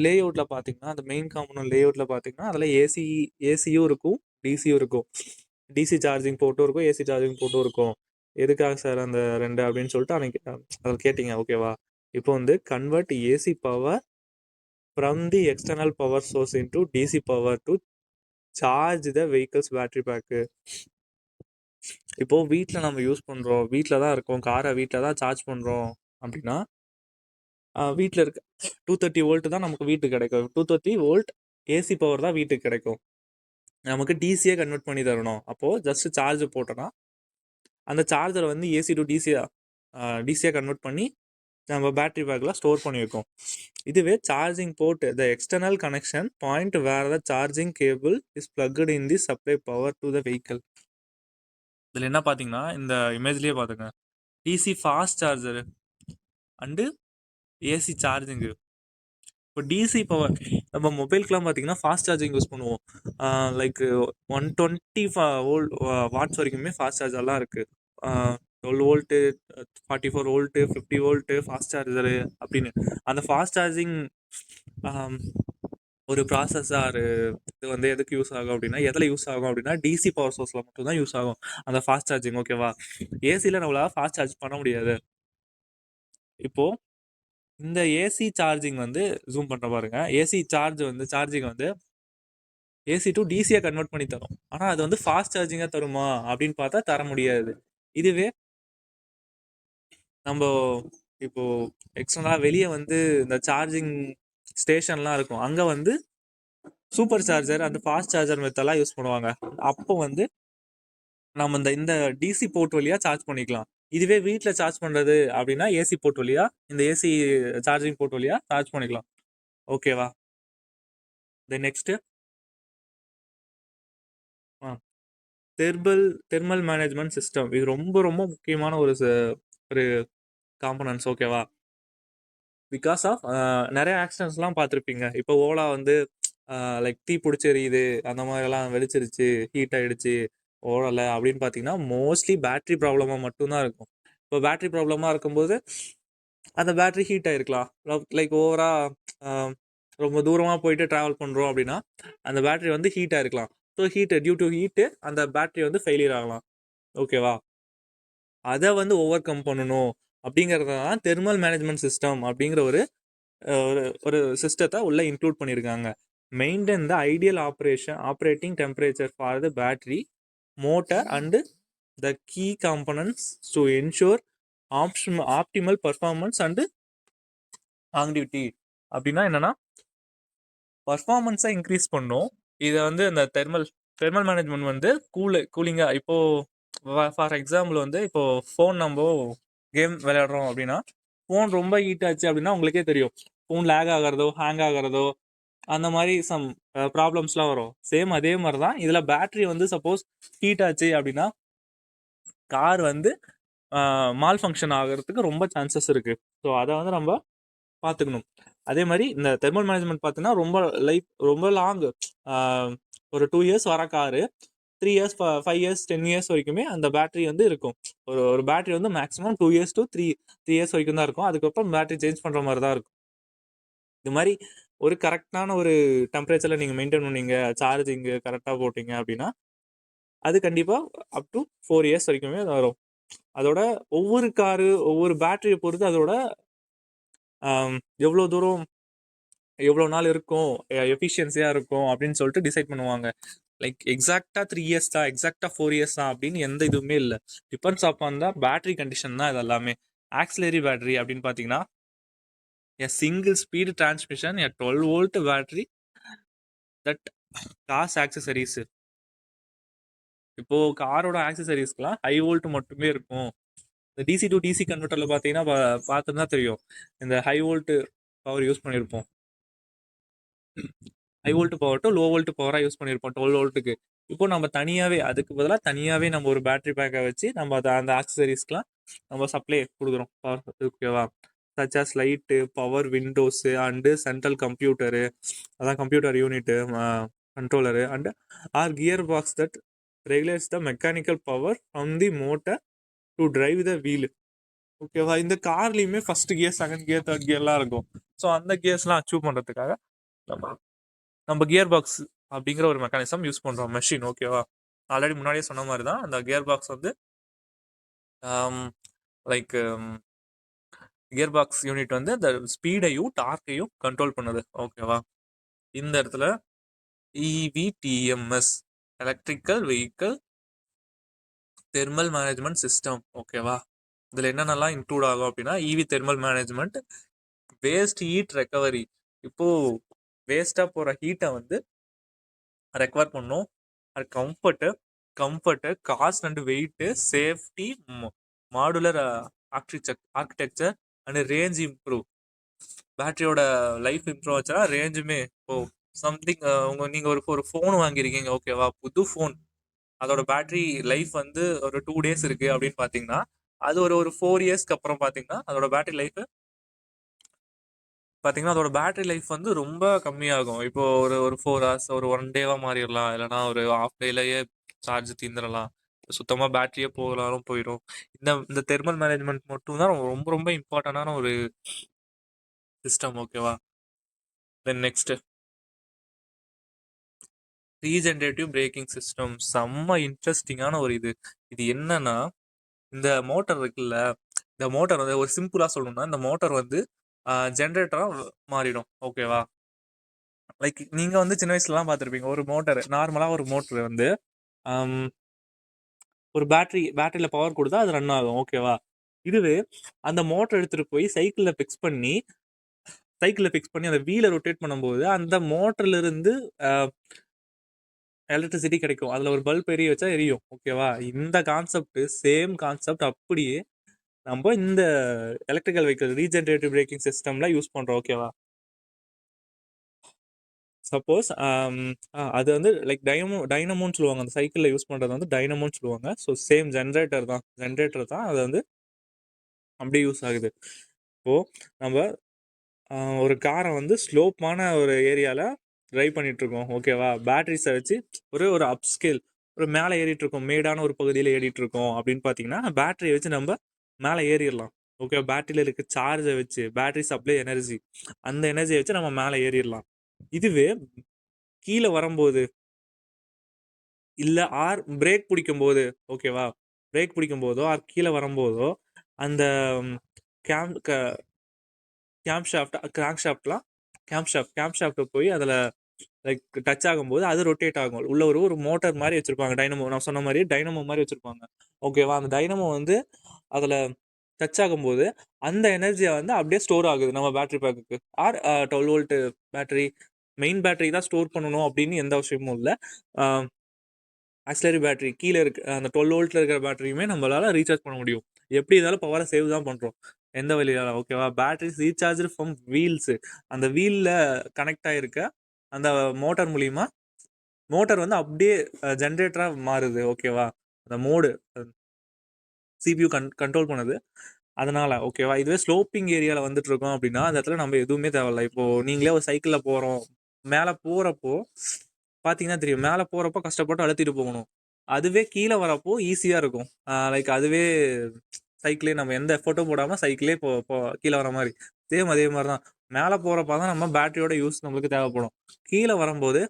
லேஅவுட்டில் பார்த்தீங்கன்னா அந்த main component லேஅவுட்டில் பார்த்தீங்கன்னா அதில் ஏசியும் இருக்கும், டிசியும் இருக்கும். டிசி சார்ஜிங் போர்ட்டும் இருக்கும், ஏசி சார்ஜிங் போர்ட்டும் இருக்கும். எதுக்காக சார் அந்த ரெண்டு அப்படின்னு சொல்லிட்டு அன்னைக்கு அதில் கேட்டிங்க. ஓகேவா? இப்போ வந்து convert AC power from the external power source into DC power to charge the vehicle's battery pack. இப்போது வீட்டில் நம்ம யூஸ் பண்ணுறோம், வீட்டில் தான் இருக்கோம், காரை வீட்டில் தான் சார்ஜ் பண்ணுறோம் அப்படின்னா வீட்டில் இருக்க 230 வோல்ட் தான் நமக்கு வீட்டுக்கு கிடைக்கும். 230 வோல்ட் ஏசி பவர் தான் வீட்டுக்கு கிடைக்கும். நமக்கு டிசியே கன்வெர்ட் பண்ணி தரணும். அப்போது ஜஸ்ட் சார்ஜ் போட்டோன்னா அந்த சார்ஜரை வந்து ஏசி டு டிசியாக கன்வெர்ட் பண்ணி நம்ம பேட்டரி பேக்கில் ஸ்டோர் பண்ணி வைக்கும். இதுவே charging port the external connection point where the charging cable is plugged in the supply power to the vehicle. இதில் என்ன பார்த்தீங்கன்னா இந்த இமேஜ்லேயே பார்த்துங்க, DC fast charger and AC charging. இப்போ டிசி பவர் நம்ம மொபைலுக்குலாம் பார்த்தீங்கன்னா ஃபாஸ்ட் சார்ஜிங் யூஸ் பண்ணுவோம். லைக் 120 வாட்ஸ் வரைக்குமே ஃபாஸ்ட் சார்ஜர்லாம் இருக்குது. 12 volt, 44 volt, 50 volt fast charger அப்படின்னு. அந்த ஃபாஸ்ட் சார்ஜிங் ஒரு ப்ராசஸர் இது வந்து எதுக்கு யூஸ் ஆகும் அப்படின்னா, எதில் யூஸ் ஆகும் அப்படின்னா டிசி பவர் சோர்ஸில் மட்டும்தான் யூஸ் ஆகும் அந்த ஃபாஸ்ட் சார்ஜிங். ஓகேவா? ஏசியில் நம்மளால் ஃபாஸ்ட் சார்ஜ் பண்ண முடியாது. இப்போது இந்த ஏசி சார்ஜிங் வந்து ஜூம் பண்ணுற பாருங்க, ஏசி சார்ஜிங் வந்து ஏசி டு டிசியாக கன்வெர்ட் பண்ணி தரும். ஆனால் அது வந்து ஃபாஸ்ட் சார்ஜிங்காக தருமா அப்படின்னு பார்த்தா தர முடியாது. இதுவே நம்ம இப்போது எக்ஸ்டர்னலாக வெளியே வந்து இந்த சார்ஜிங் ஸ்டேஷன்லாம் இருக்கும், அங்கே வந்து சூப்பர் சார்ஜர் அந்த ஃபாஸ்ட் சார்ஜர் மெத்தெல்லாம் யூஸ் பண்ணுவாங்க. அப்போ வந்து நம்ம இந்த டிசி போர்ட் வழியாக சார்ஜ் பண்ணிக்கலாம். இதுவே வீட்டில் சார்ஜ் பண்ணுறது அப்படின்னா ஏசி போர்ட் வழியாக, இந்த ஏசி சார்ஜிங் போர்ட் வழியாக சார்ஜ் பண்ணிக்கலாம். ஓகேவா? Then next thermal management system. இது ரொம்ப ரொம்ப முக்கியமான ஒரு காம்பனன்ட்ஸ். ஓகேவா? பிகாஸ் ஆஃப் நிறைய ஆக்சிடென்ட்ஸ்லாம் பார்த்துருப்பீங்க. இப்போ ஓலா வந்து லைக் தீ பிடிச்சி எரியுது, அந்த மாதிரிலாம் வெடிச்சிருச்சு, ஹீட் ஆகிடுச்சு, ஓடலை அப்படின்னு பார்த்தீங்கன்னா மோஸ்ட்லி பேட்ரி ப்ராப்ளமாக மட்டும்தான் இருக்கும். இப்போ பேட்ரி ப்ராப்ளமாக இருக்கும்போது அந்த பேட்ரி ஹீட் ஆகிருக்கலாம். லைக் ஓவராக ரொம்ப தூரமாக போயிட்டு ட்ராவல் பண்ணுறோம் அப்படின்னா அந்த பேட்ரி வந்து ஹீட் ஆகிருக்கலாம். ஸோ டியூ டு ஹீட்டு அந்த பேட்ரி வந்து ஃபெயிலியர் ஆகலாம். ஓகேவா? அதை வந்து ஓவர் கம் பண்ணணும் அப்படிங்கிறத தான் தெர்மல் மேனேஜ்மெண்ட் சிஸ்டம் அப்படிங்கிற ஒரு ஒரு சிஸ்டத்தை உள்ளே இன்க்ளூட் பண்ணியிருக்காங்க. Maintain the ideal operating temperature for the battery motor and the key components to ensure optimal performance and longevity. அப்படின்னா என்னென்னா பர்ஃபார்மன்ஸை இன்க்ரீஸ் பண்ணும். இதை வந்து அந்த தெர்மல் மேனேஜ்மெண்ட் வந்து கூலிங்காக இப்போது ஃபார் எக்ஸாம்பிள் வந்து இப்போது ஃபோன் நம்ம கேம் விளையாடுறோம் அப்படின்னா ஃபோன் ரொம்ப ஹீட் ஆச்சு அப்படின்னா உங்களுக்கே தெரியும், ஃபோன் லேக் ஆகிறதோ ஹேங் ஆகிறதோ அந்த மாதிரி சம் ப்ராப்ளம்ஸ்லாம் வரும். சேம் அதே மாதிரி தான் இதில் பேட்ரி வந்து சப்போஸ் ஹீட் ஆச்சு அப்படின்னா கார் வந்து மால் ஃபங்க்ஷன் ஆகிறதுக்கு ரொம்ப சான்சஸ் இருக்குது. ஸோ அதை வந்து நம்ம பார்த்துக்கணும். அதே மாதிரி இந்த தெர்மல் மேனேஜ்மெண்ட் பார்த்தீங்கன்னா ரொம்ப லாங், ஒரு 2 இயர்ஸ் வர காரு 3 இயர்ஸ் 5 இயர்ஸ் 10 இயர்ஸ் வரைக்குமே அந்த பேட்டரி வந்து இருக்கும். ஒரு பேட்டரி வந்து மேக்ஸிமம் 2 இயர்ஸ் டு 3 இயர்ஸ் வரைக்கும் தான் இருக்கும். அதுக்கப்புறம் பேட்டரி சேஞ்ச் பண்ணுற மாதிரி தான் இருக்கும். இது மாதிரி ஒரு கரெக்டான ஒரு டெம்பரேச்சரில் நீங்கள் மெயின்டைன் பண்ணீங்க, சார்ஜிங்கு கரெக்டாக போட்டிங்க அப்படின்னா அது கண்டிப்பாக அப் டு 4 இயர்ஸ் வரைக்குமே அது வரும். அதோட ஒவ்வொரு பேட்டரியை பொறுத்து அதோட எவ்வளோ தூரம் எவ்வளோ நாள் இருக்கும், எஃபிஷியன்சியாக இருக்கும் அப்படின்னு சொல்லிட்டு டிசைட் பண்ணுவாங்க. லைக் எக்ஸாக்டாக 3 இயர்ஸ் தான், எக்ஸாக்டாக 4 இயர்ஸ் தான் அப்படின்னு எந்த இதுவுமே இல்லை. டிபெண்ட்ஸ் அப்பான் தான் பேட்டரி கண்டிஷன் தான் இது எல்லாமே. ஆக்சிலரி பேட்டரி அப்படின்னு பார்த்தீங்கன்னா a single speed transmission, a 12 volt battery that cause accessories. இப்போது காரோட ஆக்சசரிஸ்க்குலாம் ஹை வோல்ட் மட்டுமே இருக்கும். இந்த டிசி டு டிசி கன்வெர்ட்டரில் பார்த்தீங்கன்னா பார்த்துன்னா தெரியும், இந்த ஹை வோல்ட் பவர் யூஸ் பண்ணியிருப்போம். High volt power to low volt பவராக யூஸ் பண்ணியிருப்போம் 12 வோல்ட்டுக்கு. இப்போ நம்ம தனியாகவே அதுக்கு பதிலாக தனியாகவே நம்ம ஒரு பேட்டரி பேக்கை வச்சு நம்ம அதை அந்த ஆக்சசரிஸ்க்கெலாம் நம்ம சப்ளை கொடுக்குறோம் பவர், ஓகேவா. Such as light, power windows and central computer, அதான் computer unit, controller and or gear box that regulates the mechanical power from the motor to drive the wheel, ஓகேவா. இந்த கார்லேயுமே first gear, second gear, third கியர்லாம் இருக்கும். So அந்த கியர்ஸ்லாம் achieve பண்ணுறதுக்காக நம்ம gear box அப்படிங்கிற ஒரு மெக்கானிசம் யூஸ் பண்ணுறோம், மெஷின், ஓகேவா. ஆல்ரெடி முன்னாடியே சொன்ன மாதிரி தான் அந்த கியர் பாக்ஸ் வந்து லைக் கியர் பாக்ஸ் யூனிட் வந்து அந்த ஸ்பீடையும் டார்க்கையும் கண்ட்ரோல் பண்ணுது, ஓகேவா. இந்த இடத்துல EVTMS, electrical vehicle thermal management system, ஓகேவா. இதில் என்னென்னலாம் இன்க்ளூட் ஆகும் அப்படின்னா, EV thermal management, waste heat recovery, இப்போது வேஸ்ட்டாக போகிற ஹீட்டை வந்து ரெக்கவர் பண்ணும். அது comfort, cost and weight, safety, modular architecture and range improve. பேட்டரியோட லைஃப் இம்ப்ரூவ் ஆச்சுன்னா ரேஞ்சுமே, இப்போ சம்திங் நீங்கள் ஒரு ஃபோன் வாங்கியிருக்கீங்க, ஓகேவா, புது ஃபோன், அதோட பேட்டரி லைஃப் வந்து ஒரு 2 days இருக்குது அப்படின்னு பார்த்தீங்கன்னா, அது ஒரு 4 yearsக்கு அப்புறம் பார்த்தீங்கன்னா அதோட பேட்டரி லைஃப் வந்து ரொம்ப கம்மியாகும். இப்போ ஒரு 4 hours, ஒரு 1 டேவாக மாறிடலாம், இல்லைனா ஒரு ஹாஃப் டேலேயே சார்ஜ் தீந்துடலாம், சுத்தமாக பேட்டரியே போகலாலும் போயிடும். இந்த தெர்மல் மேனேஜ்மெண்ட் மட்டும் தான் ரொம்ப ரொம்ப இம்பார்ட்டண்டான ஒரு சிஸ்டம், ஓகேவா. Then next regenerative braking system, செம்ம இன்ட்ரெஸ்டிங்கான ஒரு இது என்னன்னா, இந்த மோட்டர் இருக்குல்ல, இந்த மோட்டர் வந்து ஒரு சிம்பிளாக சொல்லணும்னா, இந்த மோட்டர் வந்து ஜென்ரேட்டராக மாறிடும், ஓகேவா. லைக் நீங்கள் வந்து சின்ன வயசுலலாம் பார்த்துருப்பீங்க, ஒரு மோட்டர் நார்மலாக ஒரு மோட்ரு வந்து ஒரு பேட்டரியில் பவர் கொடுத்தா அது ரன் ஆகும், ஓகேவா. இதுவே அந்த மோட்டர் எடுத்துகிட்டு போய் சைக்கிளில் ஃபிக்ஸ் பண்ணி அந்த வீலை ரொட்டேட் பண்ணும்போது அந்த மோட்டர்லேருந்து எலக்ட்ரிசிட்டி கிடைக்கும். அதில் ஒரு பல்ப் எரிய வச்சா எரியும், ஓகேவா. இந்த கான்செப்ட், சேம் கான்செப்ட் அப்படியே நம்ம இந்த எலக்ட்ரிக்கல் வெஹிக்கிள் ரீஜென்ரேட்டிவ் பிரேக்கிங் சிஸ்டம்ல யூஸ் பண்ணுறோம், ஓகேவா. சப்போஸ் அது வந்து லைக் டைனமோன்னு சொல்லுவாங்க, அந்த சைக்கிளில் யூஸ் பண்ணுறது வந்து டைனமோன்னு சொல்லுவாங்க. ஸோ சேம் ஜென்ரேட்டர் தான் அது வந்து அப்படியே யூஸ் ஆகுது. இப்போது நம்ம ஒரு காரை வந்து ஸ்லோப்பான ஒரு ஏரியாவில் ட்ரைவ் பண்ணிகிட்ருக்கோம், ஓகேவா. பேட்டரிஸை வச்சு ஒரு அப்ஸ்கேல், ஒரு மேலே ஏறிட்டுருக்கோம், மேடான ஒரு பகுதியில் ஏறிட்டுருக்கோம் அப்படின்னு பார்த்தீங்கன்னா, பேட்டரியை வச்சு நம்ம மேலே ஏறிடலாம், ஓகே. பேட்டரியில் இருக்க சார்ஜை வச்சு, பேட்டரி சப்ளை எனர்ஜி, அந்த எனர்ஜியை வச்சு நம்ம மேலே ஏறிடலாம். இதுவே கீழே வரும்போது இல்லை பிரேக் பிடிக்கும் போது, ஓகேவா, பிரேக் பிடிக்கும் போதோ கீழே வரும்போதோ அந்த game game shaft game shaft போய் அதில் லைக் டச் ஆகும்போது அது ரொட்டேட் ஆகும். உள்ள ஒரு மோட்டர் மாதிரி வச்சுருப்பாங்க, டைனமோ, நான் சொன்ன மாதிரி டைனமோ மாதிரி வச்சுருப்பாங்க, ஓகேவா. அந்த டைனமோ வந்து அதில் டச் ஆகும்போது அந்த எனர்ஜியை வந்து அப்படியே ஸ்டோர் ஆகுது நம்ம பேட்டரி பேக்குக்கு. 12 வோல்ட் பேட்டரி, மெயின் பேட்டரி தான் ஸ்டோர் பண்ணணும் அப்படின்னு எந்த அவசியமும் இல்லை. ஆக்சிலரி பேட்டரி கீழே இருக்கு, அந்த 12 வோல்ட்டில் இருக்கிற பேட்டரியுமே நம்மளால் ரீசார்ஜ் பண்ண முடியும். எப்படி இருந்தாலும் பவரை சேவ் தான் பண்ணுறோம், எந்த வழியால, ஓகேவா. பேட்டரிஸ் ரீசார்ஜ் ஃப்ரம் வீல்ஸு, அந்த வீலில் கனெக்ட் ஆகிருக்க அந்த மோட்டர் மூலிமா மோட்டர் வந்து அப்படியே ஜென்ரேட்டராக மாறுது, ஓகேவா. அந்த மோடு CPU கண்ட்ரோல் பண்ணுது அதனால், ஓகேவா. இதுவே ஸ்லோப்பிங் ஏரியாவில் வந்துட்டு இருக்கோம் அப்படின்னா அந்த இடத்துல நம்ம எதுவுமே தேவையில்லை. இப்போது நீங்களே ஒரு சைக்கிளில் போகிறோம், மேலே போகிறப்போ பார்த்தீங்கன்னா தெரியும், மேலே போகிறப்போ கஷ்டப்பட்டு அழுத்திட்டு போகணும். அதுவே கீழே வரப்போ ஈஸியாக இருக்கும். லைக் அதுவே சைக்கிளே நம்ம எந்த எஃபர்ட்டும் போடாமல் சைக்கிளே கீழே வர மாதிரி, சேம் அதே மாதிரி தான். மேலே போகிறப்ப தான் நம்ம பேட்டரியோட யூஸ் நம்மளுக்கு தேவைப்படும். கீழே வரும்போது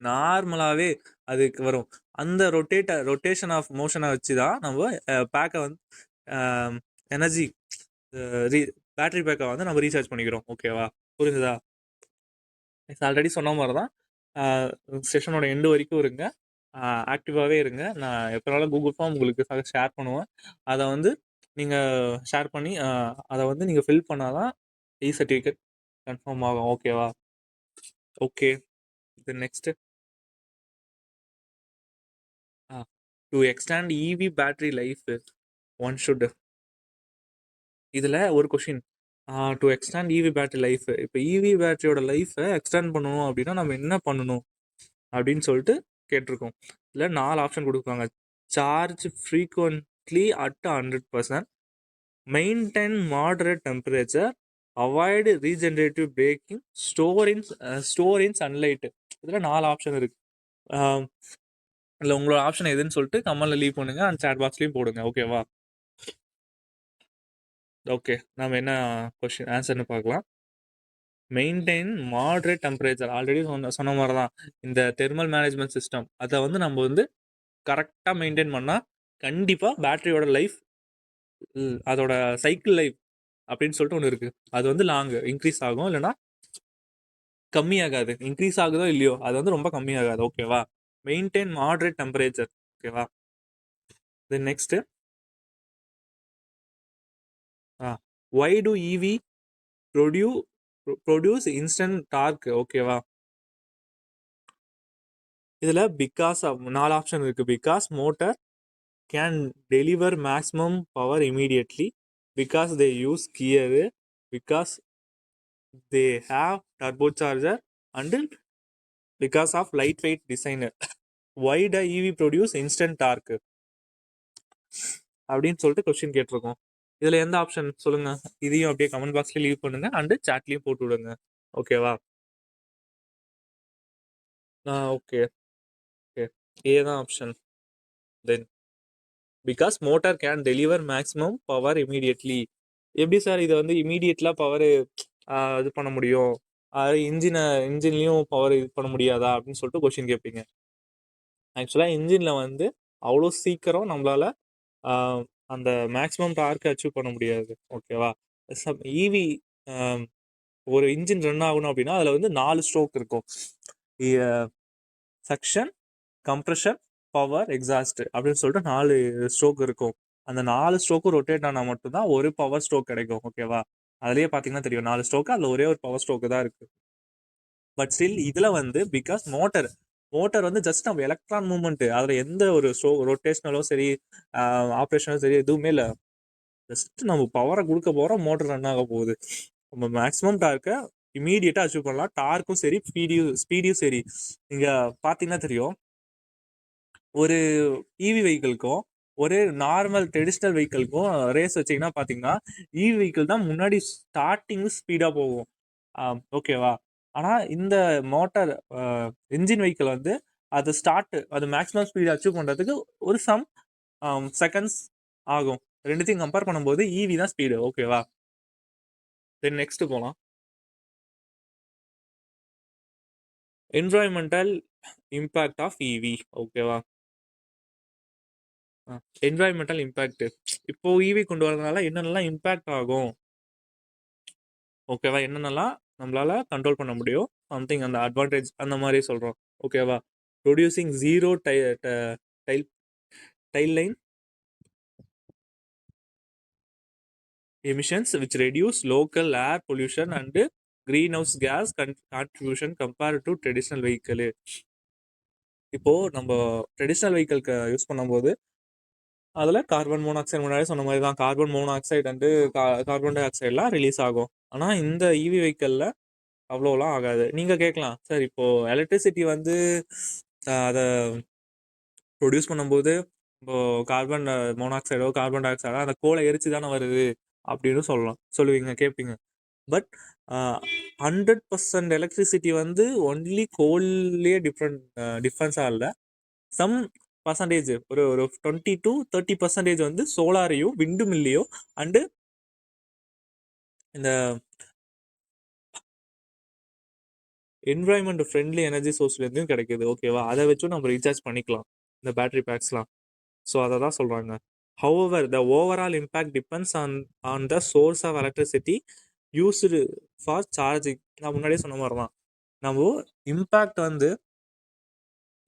நார்மலாகவே அதுக்கு வரும். அந்த ரொட்டேஷன் ஆஃப் மோஷனை வச்சு தான் நம்ம பேக்கை வந்து எனர்ஜி பேட்டரி பேக்கை வந்து நம்ம ரீசார்ஜ் பண்ணிக்கிறோம், ஓகேவா. புரிஞ்சுதா. ஆல்ரெடி சொன்ன மாதிரி தான் செஷனோட எண்டு வரைக்கும் இருங்க, ஆக்டிவாகவே இருங்க. நான் எப்போனாலும் கூகுள் ஃபார்ம் உங்களுக்கு ஷேர் பண்ணுவேன். அதை வந்து நீங்கள் ஷேர் பண்ணி அதை வந்து நீங்கள் ஃபில் பண்ணால் தான் சர்டிஃபிகேட் கன்ஃபார்ம் ஆகும், ஓகேவா. ஓகே, இது next to extend EV battery life, one should இதில் ஒரு question to extend EV battery life. இப்போ இவி பேட்டரியோட லைஃப்பை எக்ஸ்டெண்ட் பண்ணணும் அப்படின்னா நம்ம என்ன பண்ணணும் அப்படின்னு சொல்லிட்டு கேட்டிருக்கோம். இல்லை 4 ஆப்ஷன் கொடுப்பாங்க. Charge frequently at 100%, maintain moderate temperature, avoid regenerative braking, store in sunlight. இதில் 4 ஆப்ஷன் இருக்கு. இல்லை உங்களோட ஆப்ஷன் எதுன்னு சொல்லிட்டு கமெண்ட்ல லீவ் பண்ணுங்க, அண்ட் சாட் பாக்ஸ்லையும் போடுங்க. ஓகேவா? ஓகே, நம்ம என்ன கொஸ்டின் ஆன்சர்னு பார்க்கலாம். Maintain moderate temperature. ஆல்ரெடி சொன்ன மாதிரி தான் இந்த தெர்மல் மேனேஜ்மெண்ட் சிஸ்டம் அதை வந்து நம்ம வந்து கரெக்டாக மெயின்டைன் பண்ணால் கண்டிப்பாக பேட்டரியோட லைஃப், அதோட சைக்கிள் லைஃப் அப்படின்னு சொல்லிட்டு ஒன்று இருக்குது. அது வந்து லாங்கு இன்க்ரீஸ் ஆகும், இல்லைனா கம்மியாகாது. இன்க்ரீஸ் ஆகுதோ இல்லையோ அது வந்து ரொம்ப கம்மியாகாது. ஓகேவா? Maintain moderate temperature. ஓகேவா? Then next, why do EV produce instant torque? ஓகேவா? இதில் பிகாஸ் 4 ஆப்ஷன் இருக்குது. Because motor can deliver maximum power immediately, because they use gear, because they have turbo charger, and because of light weight designer. why do EV produce instant torque அப்படின்னு சொல்லிட்டு question கேட்டிருக்கோம். இதில் எந்த option சொல்லுங்க? இதையும் அப்படியே comment பாக்ஸ்ல leave பண்ணுங்க, அண்டு சாட்லையும் போட்டு விடுங்க. ஓகேவா? ஓகே ஓகே, ஏ தான் option. Then because motor can deliver maximum power immediately. எப்படி சார் இதை வந்து இமீடியட்லாம் பவர் இது பண்ண முடியும், இன்ஜின்லையும் பவர் இது பண்ண முடியாதா அப்படின்னு சொல்லிட்டு கொஸ்டின் கேட்பீங்க. ஆக்சுவலாக இன்ஜினில் வந்து அவ்வளோ சீக்கிரம் நம்மளால அந்த மேக்ஸிமம் டார்க் அச்சீவ் பண்ண முடியாது. ஓகேவா? ஈவி ஒரு இன்ஜின் ரன் ஆகணும் அப்படின்னா அதில் வந்து 4 ஸ்ட்ரோக் இருக்கும். சக்ஷன், கம்ப்ரெஷன், பவர், எக்ஸாஸ்ட் அப்படின்னு சொல்லிட்டு 4 ஸ்ட்ரோக் இருக்கும். அந்த 4 ஸ்ட்ரோக்கும் ரொட்டேட் ஆனால் மட்டும்தான் ஒரு பவர் ஸ்ட்ரோக் கிடைக்கும். ஓகேவா? அதுலேயே பார்த்தீங்கன்னா தெரியும் 4 ஸ்ட்ரோக்கு, அதில் ஒரே ஒரு பவர் ஸ்ட்ரோக்கு தான் இருக்குது. பட் ஸ்டில் இதில் வந்து பிகாஸ் மோட்டர் வந்து ஜஸ்ட் நம்ம எலக்ட்ரான் மூவ்மெண்ட், அதில் எந்த ஒரு ரொட்டேஷனலோ சரி ஆப்ரேஷனோ சரி எதுவுமே இல்லை. ஜஸ்ட் நம்ம பவரை கொடுக்க போகிறோம், மோட்டர் ரன் ஆக போகுது. நம்ம மேக்ஸிமம் டார்க்கை இமீடியட்டாக அச்சீவ் பண்ணலாம். டார்க்கும் சரி, ஸ்பீடியும் சரி. நீங்கள் பார்த்தீங்கன்னா தெரியும், ஒரு இவி வெஹிக்கிள்க்கும் ஒரு நார்மல் ட்ரெடிஷ்னல் வெஹிக்கிள்க்கும் ரேஸ் வச்சிங்கன்னா பார்த்தீங்கன்னா இவி வெஹிக்கிள் தான் முன்னாடி ஸ்டார்டிங் ஸ்பீடாக போகும். ஓகேவா? ஆனால் இந்த மோட்டார் இன்ஜின் வெஹிக்கிள் வந்து அது மேக்ஸிமம் ஸ்பீடு அச்சீவ் பண்ணுறதுக்கு ஒரு சம் செகண்ட்ஸ் ஆகும். ரெண்டுத்தையும் கம்பேர் பண்ணும்போது இவி தான் ஸ்பீடு. ஓகேவா? தென் நெக்ஸ்ட் போகலாம். என்வாயன்மெண்டல் இம்பேக்ட் ஆஃப் இவி. ஓகேவா? என்வாயன்மெண்டல் இம்பேக்ட், இப்போ இவி கொண்டு வரதுனால என்னென்னலாம் இம்பேக்ட் ஆகும், ஓகேவா? என்னென்னலாம் நம்மளால கண்ட்ரோல் பண்ண முடியும், சம்திங் அந்த அட்வான்டேஜ் அந்த மாதிரி சொல்கிறோம். ஓகேவா? Producing zero tail line emissions which reduce local air pollution and greenhouse gas contribution compared to traditional vehicle. இப்போ நம்ம ட்ரெடிஷ்னல் வெஹிக்கிள்க்கு யூஸ் பண்ணும்போது அதில் கார்பன் மோனாக்சைடு, முன்னாடி சொன்ன மாதிரி தான் கார்பன் மோனாக்சைடு அண்டு கார்பன் டை ஆக்சைடெலாம் ரிலீஸ் ஆகும். ஆனால் இந்த இவி வெஹிக்கிளில் அவ்வளோலாம் ஆகாது. நீங்கள் கேட்கலாம், சார் இப்போது எலக்ட்ரிசிட்டி வந்து அதை ப்ரொடியூஸ் பண்ணும்போது இப்போது கார்பன் மோனாக்சைடோ கார்பன் டை ஆக்சைடோ அந்த கோலை எரிச்சு தானே வருது அப்படின்னு சொல்லுவீங்க, கேட்பீங்க. பட் 100% எலக்ட்ரிசிட்டி வந்து ஒன்லி கோல்லையே டிஃப்ரென்ஸாக இல்லை. சம் பர்சன்டேஜ் ஒரு 20 to 30% வந்து சோலாரையும் விண்டு மில்லையும் அண்டு இந்த என்வரான்மெண்ட் ஃப்ரெண்ட்லி எனர்ஜி சோர்ஸ்லேருந்தும் கிடைக்குது. ஓகேவா? அதை வச்சும் நம்ம ரீசார்ஜ் பண்ணிக்கலாம் இந்த பேட்டரி பேக்ஸ்லாம். ஸோ அதை தான் சொல்கிறாங்க. However the overall impact depends on the source of electricity used for charging. நான் முன்னாடியே சொன்ன மாதிரி தான், நம்ம இம்பேக்ட் வந்து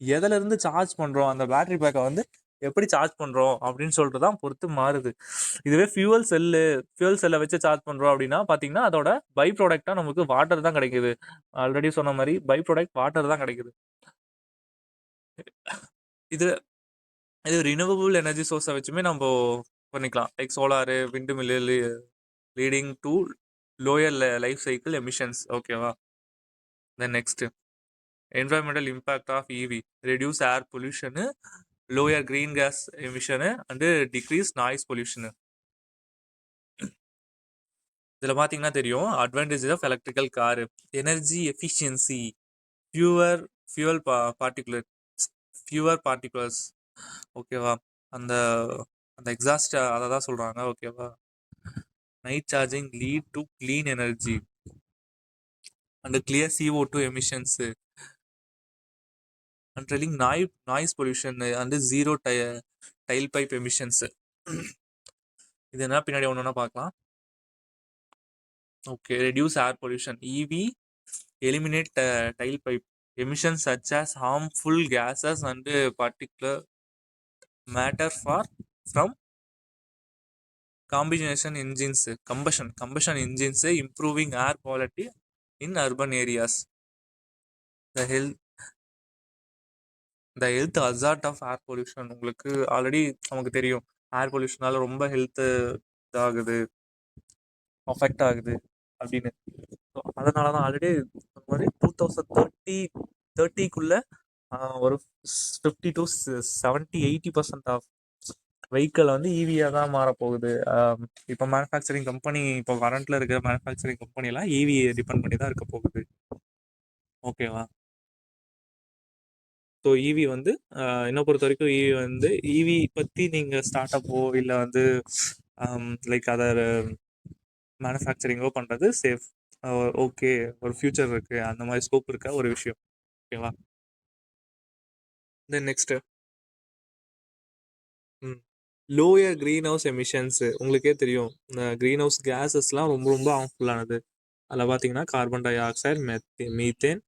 எதிலேருந்து சார்ஜ் பண்ணுறோம், அந்த பேட்டரி பேக்கை வந்து எப்படி சார்ஜ் பண்ணுறோம் அப்படின்னு சொல்லிட்டு தான் பொறுத்து மாறுது. இதுவே ஃபியூவல் செல்லை வச்சு சார்ஜ் பண்ணுறோம் அப்படின்னா பார்த்தீங்கன்னா அதோட பை ப்ராடக்டாக நமக்கு வாட்டர் தான் கிடைக்குது. ஆல்ரெடி சொன்ன மாதிரி பை ப்ராடக்ட் வாட்டர் தான் கிடைக்குது. இது ரினியூவபிள் எனர்ஜி சோர்ஸை வச்சுமே நம்ம பண்ணிக்கலாம். Like solar, wind mill leading to lower life cycle emissions. ஓகேவா? Then next environmental impact of EV, reduce air pollution, lower green gas emission and decrease noise pollution. இதில் பார்த்தீங்கன்னா தெரியும் advantage of electrical car. Energy efficiency, fewer fuel particulars. ஓகேவா? அந்த அந்த exhaust அதை தான் சொல்கிறாங்க. ஓகேவா? Night charging lead to clean energy and clear CO2 emissions, controlling noise pollution and zero tailpipe emissions. இது என்ன பின்னாடி ஒன்று பார்க்கலாம். Okay, reduce air pollution. EV eliminate tailpipe emissions such as harmful gases and particular matter from combustion engines, improving air quality in urban areas. The health hazard of air pollution உங்களுக்கு already நமக்கு தெரியும். ஏர் பொல்யூஷனால ரொம்ப health இதாகுது, affect ஆகுது அப்படின்னு. So அதனால தான் already இந்த மாதிரி 2030க்குள்ள ஒரு 50-70-80% ஆஃப் வெஹிக்கிள் வந்து ஈவியாக தான் மாறப்போகுது. இப்போ மேனுஃபேக்சரிங் கம்பெனி, இப்போ கரண்ட்டில் இருக்கிற மேனுஃபேக்சரிங் கம்பெனிலாம் ஈவி டிபெண்ட் பண்ணி தான் இருக்க போகுது. ஓகேவா? ஸோ ஈவி வந்து என்னை பொறுத்த வரைக்கும் ஈவி வந்து ஈவி பற்றி நீங்கள் ஸ்டார்ட் அப்போ இல்லை வந்து லைக் அதர் மேனுஃபேக்சரிங்கோ பண்ணுறது சேஃப். ஓகே, ஒரு ஃப்யூச்சர் இருக்குது, அந்த மாதிரி ஸ்கோப் இருக்க ஒரு விஷயம். ஓகேவா? Then next lower greenhouse emissions. உங்களுக்கே தெரியும் இந்த க்ரீன் ஹவுஸ் கேஸஸ்லாம் ரொம்ப ரொம்ப ஹார்ம்ஃபுல்லானது. அதில் பார்த்தீங்கன்னா carbon dioxide, methane,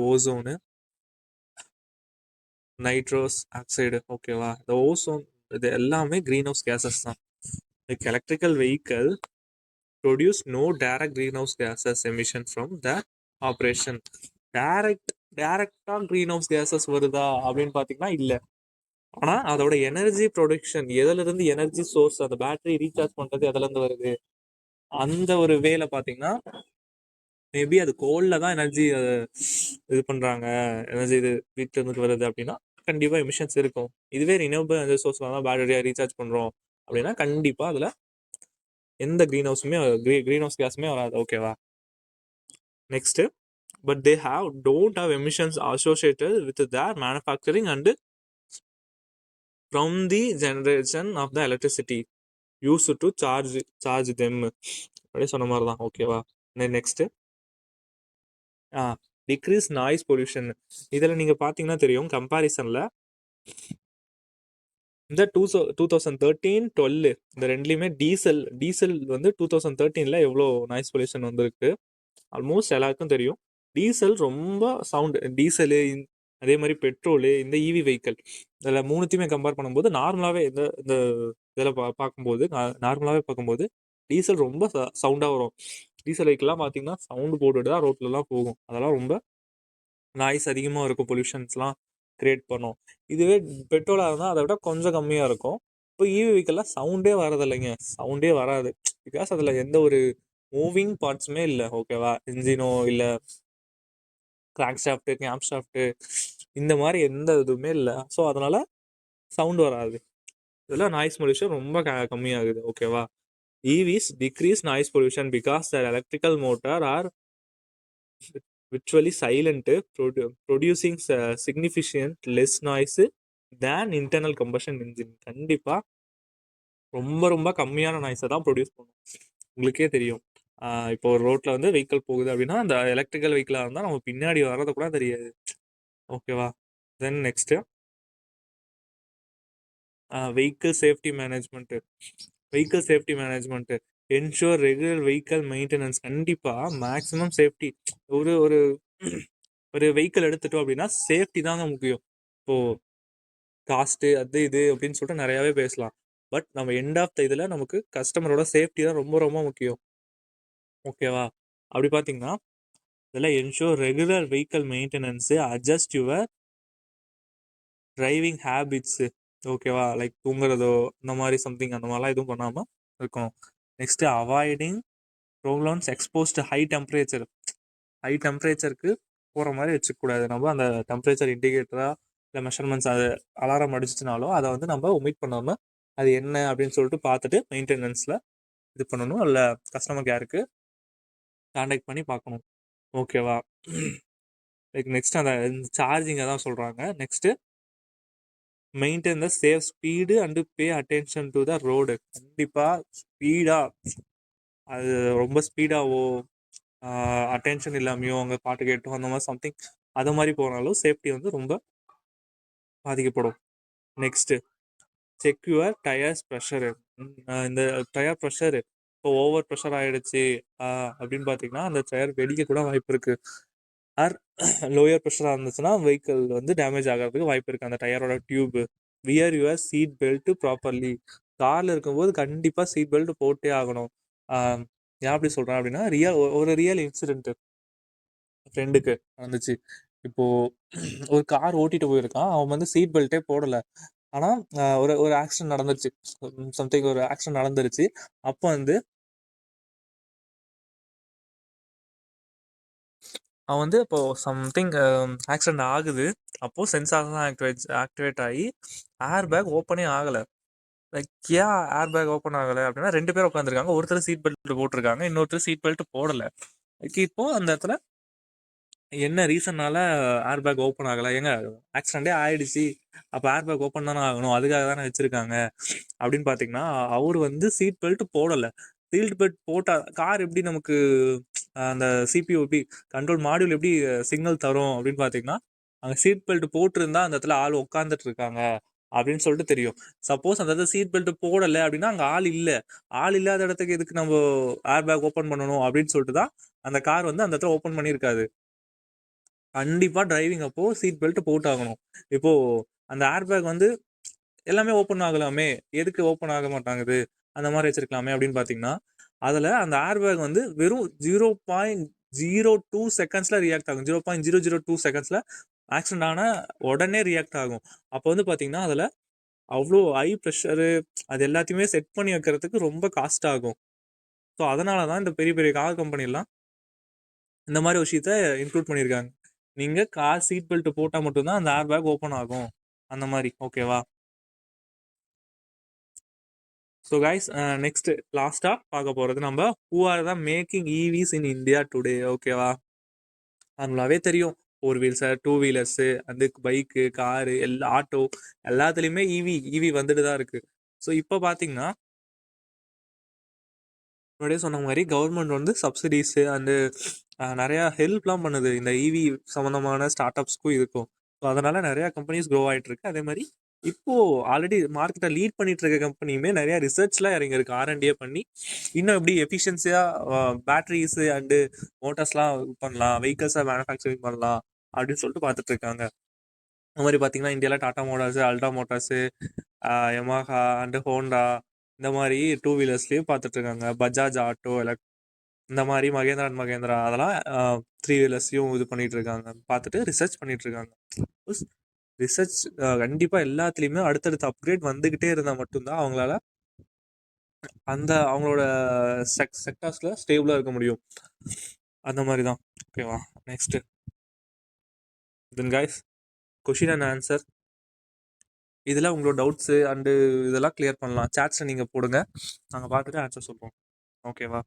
ozone, nitrous oxide. ஓகேவா? இந்த ஓசோன் இது எல்லாமே க்ரீன் ஹவுஸ் கேஸஸ் தான். Like electrical vehicle produce no direct greenhouse gases emission from the operation. டைரக்டாக க்ரீன் ஹவுஸ் கேஸஸ் வருதா அப்படின்னு பார்த்தீங்கன்னா இல்லை. ஆனால் அதோட எனர்ஜி ப்ரொடக்ஷன், எதுலேருந்து எனர்ஜி சோர்ஸ், அந்த பேட்டரி ரீசார்ஜ் பண்ணுறது எதுலேருந்து வருது, அந்த ஒரு வேலை பார்த்தீங்கன்னா மேபி அது கோலில் தான் எனர்ஜி இது பண்ணுறாங்க, எனர்ஜி இது வீட்டிலேருந்து வருது அப்படின்னா கண்டிப்பாக எமிஷன்ஸ் இருக்கும். இதுவே ரினியூவபிள் எனர்ஜி சோர்ஸில் தான் பேட்டரியாக ரீசார்ஜ் பண்ணுறோம் அப்படின்னா கண்டிப்பாக அதில் எந்த க்ரீன் ஹவுஸ் கேஸுமே வராது. ஓகேவா? Next, but they don't have emissions associated with their manufacturing and from the generation of the electricity used to charge them. அப்படியே சொன்ன மாதிரி தான். ஓகேவா? Next decrease noise pollution. இதில் நீங்கள் பார்த்தீங்கன்னா தெரியும் கம்பேரிசனில் இந்த 2013-12 இந்த ரெண்டுலேயுமே டீசல் வந்து 2013 எவ்வளோ நாய்ஸ் பொல்யூஷன் வந்திருக்கு ஆல்மோஸ்ட் எல்லாருக்கும் தெரியும். டீசல் ரொம்ப சவுண்டு, டீசலு அதே மாதிரி பெட்ரோலு, இந்த ஈவி வெஹிக்கிள் இதில் மூணுத்தையுமே கம்பேர் பண்ணும்போது நார்மலாகவே இந்த இதில் நார்மலாகவே பார்க்கும்போது டீசல் ரொம்ப சவுண்டாக வரும். டீசல் வெஹிக்கிள்லாம் பார்த்தீங்கன்னா சவுண்டு போட்டுட்டு தான் ரோட்லலாம் போகும். அதெல்லாம் ரொம்ப நாய்ஸ் அதிகமாக இருக்கும், பொல்யூஷன்ஸ்லாம் க்ரியேட் பண்ணும். இதுவே பெட்ரோலாக இருந்தால் அதை விட கொஞ்சம் கம்மியாக இருக்கும். இப்போ ஈவி வெஹிக்கிள்லாம் சவுண்டே வரதில்லைங்க, சவுண்டே வராது. பிகாஸ் அதில் எந்த ஒரு மூவிங் பார்ட்ஸுமே இல்லை. ஓகேவா? இன்ஜினோ இல்லை கிராங்க் ஷாஃப்ட்டு, கேம்ப் ஷாஃப்ட்டு, இந்த மாதிரி எந்த இதுவுமே இல்லை. ஸோ அதனால் சவுண்டு வராது. இதெல்லாம் நாய்ஸ் பொல்யூஷன் ரொம்ப கம்மியாகுது. ஓகேவா? EVs decrease noise pollution because their electrical motor are virtually silent, producing significant less noise than internal combustion engine. கண்டிப்பாக ரொம்ப ரொம்ப கம்மியான நாய்ஸை தான் ப்ரொடியூஸ் பண்ணும். உங்களுக்கே தெரியும், இப்போ ஒரு ரோட்டில் வந்து வெஹிக்கிள் போகுது அப்படின்னா அந்த எலக்ட்ரிக்கல் வெஹிக்கிளாக இருந்தால் நம்ம பின்னாடி வர்றது கூட தெரியாது. ஓகேவா? Then next vehicle safety management ensure regular vehicle maintenance. கண்டிப்பாக மேக்ஸிமம் சேஃப்டி. ஒரு ஒரு ஒரு வெஹிக்கிள் எடுத்துட்டோம் அப்படின்னா சேஃப்டி தாங்க முக்கியம். இப்போது காஸ்ட்டு அது இது அப்படின்னு சொல்லிட்டு நிறையாவே பேசலாம். பட் நம்ம எண்ட் ஆஃப் த இதில் நமக்கு கஸ்டமரோட சேஃப்டி தான் ரொம்ப ரொம்ப முக்கியம். ஓகேவா? அப்படி பார்த்தீங்கன்னா இதில் ensure regular vehicle maintenance, adjust your driving habits, ஓகேவா? லைக் தூங்குறதோ, இந்த மாதிரி சம்திங் அந்த மாதிரிலாம் எதுவும் பண்ணாமல் இருக்கணும். Next avoiding programs expose to high temperature. High டெம்பரேச்சருக்கு போகிற மாதிரி வச்சுக்கூடாது. நம்ம அந்த டெம்பரேச்சர் இண்டிகேட்டராக இல்லை மெஷர்மெண்ட்ஸ் அது அலாரம் அடிச்சிச்சுனாலும் அதை வந்து நம்ம ஒமிட் பண்ணாமல் அது என்ன அப்படின்னு சொல்லிட்டு பார்த்துட்டு மெயின்டெனன்ஸில் இது பண்ணணும். இல்லை கஸ்டமர் கேருக்கு கான்டாக்ட் பண்ணி பார்க்கணும். ஓகேவா? லைக் நெக்ஸ்ட் அந்த சார்ஜிங்கை தான் சொல்கிறாங்க. Next maintain the safe speed and pay attention to the road. கண்டிப்பாக ஸ்பீடாக அது ரொம்ப ஸ்பீடாகவோ அட்டென்ஷன் இல்லாமையோ அங்கே பாட்டு கேட்டோம் அந்த மாதிரி சம்திங் அது மாதிரி போனாலும் சேஃப்டி வந்து ரொம்ப பாதிக்கப்படும். Next secure tyres pressure. இந்த டயர் ப்ரெஷரு இப்போ ஓவர் ப்ரெஷர் ஆகிடுச்சு அப்படின்னு பார்த்தீங்கன்னா அந்த டயர் வெடிக்க கூட வாய்ப்பு இருக்குது. ஆர் லோயர் ப்ரெஷராக இருந்துச்சுன்னா வெஹிக்கிள் வந்து டேமேஜ் ஆகிறதுக்கு வாய்ப்பு இருக்குது. அந்த டயரோட tube. Wear your seat belt properly. காரில் இருக்கும்போது கண்டிப்பாக சீட் பெல்ட் போட்டே ஆகணும். ஏன் அப்படி சொல்கிறேன் அப்படின்னா ஒரு ரியல் இன்சிடென்ட்டு ஃப்ரெண்டுக்கு நடந்துச்சு. இப்போது ஒரு கார் ஓட்டிகிட்டு போயிருக்கான். அவன் வந்து சீட் பெல்ட்டே போடலை. ஆனால் ஒரு ஒரு ஆக்சிடென்ட் நடந்துருச்சு. சம்திங் ஒரு ஆக்சிடென்ட் நடந்துருச்சு. அப்போ வந்து அவன் வந்து இப்போது சம்திங் ஆக்சிடென்ட் ஆகுது. அப்போது சென்சார்லாம் ஆக்டிவேட் ஆகி ஏர் பேக் ஓப்பனே ஆகலை. லைக் ஏன் ஏர் பேக் ஓப்பன் ஆகலை அப்படின்னா 2 பேர் உட்காந்துருக்காங்க. ஒருத்தர் சீட் பெல்ட் போட்டிருக்காங்க, இன்னொருத்தர் சீட் பெல்ட் போடலை. இப்போது அந்த இடத்துல என்ன ரீசன்னால ஏர் பேக் ஓப்பன் ஆகலை? ஏங்க ஆக்சிடென்ட்டே ஆயிடுச்சு, அப்போ ஏர் பேக் ஓப்பன் தானே ஆகணும், அதுக்காக தானே வச்சுருக்காங்க அப்படின்னு பார்த்தீங்கன்னா அவர் வந்து சீட் பெல்ட் போடலை. சீட் பெல்ட் போட்டால் கார் எப்படி நமக்கு அந்த சிபியூ எப்படி கண்ட்ரோல் மாடியூல் எப்படி சிக்னல் தரும் அப்படின்னு பார்த்தீங்கன்னா அங்கே சீட் பெல்ட் போட்டிருந்தா அந்த இடத்துல ஆள் உட்காந்துட்டு இருக்காங்க அப்படின்னு சொல்லிட்டு தெரியும். சப்போஸ் அந்த இடத்துல சீட் பெல்ட் போடலை அப்படின்னா அங்கே ஆள் இல்லை. ஆள் இல்லாத இடத்துக்கு எதுக்கு நம்ம ஏர் பேக் ஓப்பன் பண்ணணும் அப்படின்னு சொல்லிட்டு தான் அந்த கார் வந்து அந்த இடத்துல ஓப்பன் பண்ணியிருக்காது. கண்டிப்பாக டிரைவிங் அப்போது சீட் பெல்ட் போட்டாகணும். இப்போது அந்த ஏர் பேக் வந்து எல்லாமே ஓப்பன் ஆகலாமே, எதுக்கு ஓப்பன் ஆக மாட்டாங்குது அந்த மாதிரி வச்சுருக்கலாமே அப்படின்னு பார்த்தீங்கன்னா அதில் அந்த ஏர் பேக் வந்து வெறும் 0.02 செகண்ட்ஸில் ரியாக்ட் ஆகும். 0.002 செகண்ட்ஸில் ஆக்சிடென்ட் ஆனால் உடனே ரியாக்ட் ஆகும். அப்போ வந்து பார்த்தீங்கன்னா அதில் அவ்வளோ ஹை ப்ரெஷரு அது எல்லாத்தையுமே செட் பண்ணி வைக்கிறதுக்கு ரொம்ப காஸ்ட் ஆகும். ஸோ அதனால தான் இந்த பெரிய பெரிய கார் கம்பெனிலாம் இந்த மாதிரி விஷயத்த இன்க்ளூட் பண்ணியிருக்காங்க. நீங்கள் கார் சீட் பெல்ட் போட்டால் மட்டும்தான் அந்த ஏர் பேக் ஓப்பன் ஆகும் அந்த மாதிரி. ஓகேவா? ஸோ கைஸ் நெக்ஸ்ட் லாஸ்ட்டாக பார்க்க போகிறது நம்ம who are the making ஈவிஸ் in India today. ஓகேவா? நம்மளாவே தெரியும் 4 வீல்ஸு 2 வீலர்ஸு அந்த பைக்கு காரு ஆட்டோ எல்லாத்துலேயுமே ஈவி வந்துட்டு தான் இருக்குது. ஸோ இப்போ பார்த்தீங்கன்னா முன்னாடியே சொன்ன மாதிரி கவர்மெண்ட் வந்து சப்சிடிஸு அண்டு நிறையா ஹெல்ப்லாம் பண்ணுது இந்த ஈவி சம்மந்தமான ஸ்டார்ட் அப்ஸ்க்கும் இருக்கும். ஸோ அதனால் நிறையா கம்பெனிஸ் க்ரோ ஆகிட்டுருக்கு. அதே மாதிரி இப்போது ஆல்ரெடி மார்க்கெட்டை லீட் பண்ணிகிட்டு இருக்க கம்பெனியுமே நிறையா ரிசர்ச்லாம் இறங்கியிருக்கு. R&D பண்ணி இன்னும் எப்படி எஃபிஷியன்சியாக பேட்ரிஸு அண்டு மோட்டார்ஸ்லாம் பண்ணலாம், வெஹிக்கல்ஸை மேனுஃபேக்சரிங் பண்ணலாம் அப்படின்னு சொல்லிட்டு பார்த்துட்ருக்காங்க. அந்த மாதிரி பார்த்தீங்கன்னா இந்தியாவில் Tata motors, ultra motors, Yamaha and Honda இந்த மாதிரி 2 வீலர்ஸ்லேயும் பார்த்துட்ருக்காங்க. பஜாஜ் ஆட்டோ இந்த மாதிரி மகேந்திரா அண்ட் மகேந்திரா அதெல்லாம் 3 வீலர்ஸையும் இது பண்ணிகிட்டு இருக்காங்க. பார்த்துட்டு ரிசர்ச் பண்ணிகிட்டு இருக்காங்க. ரிசர்ச் கண்டிப்பாக எல்லாத்துலேயுமே அடுத்தடுத்த அப்கிரேட் வந்துக்கிட்டே இருந்தால் மட்டும்தான் அவங்களால அவங்களோட செக்டார்ஸில் ஸ்டேபிளாக இருக்க முடியும். அந்த மாதிரி தான். ஓகேவா? Next then guys question and answer. இதில் உங்களோட டவுட்ஸு அண்டு இதெல்லாம் கிளியர் பண்ணலாம். சாட்ஸை நீங்கள் போடுங்க, நாங்கள் பார்த்துட்டு ஆன்சர் சொல்கிறோம். ஓகேவா?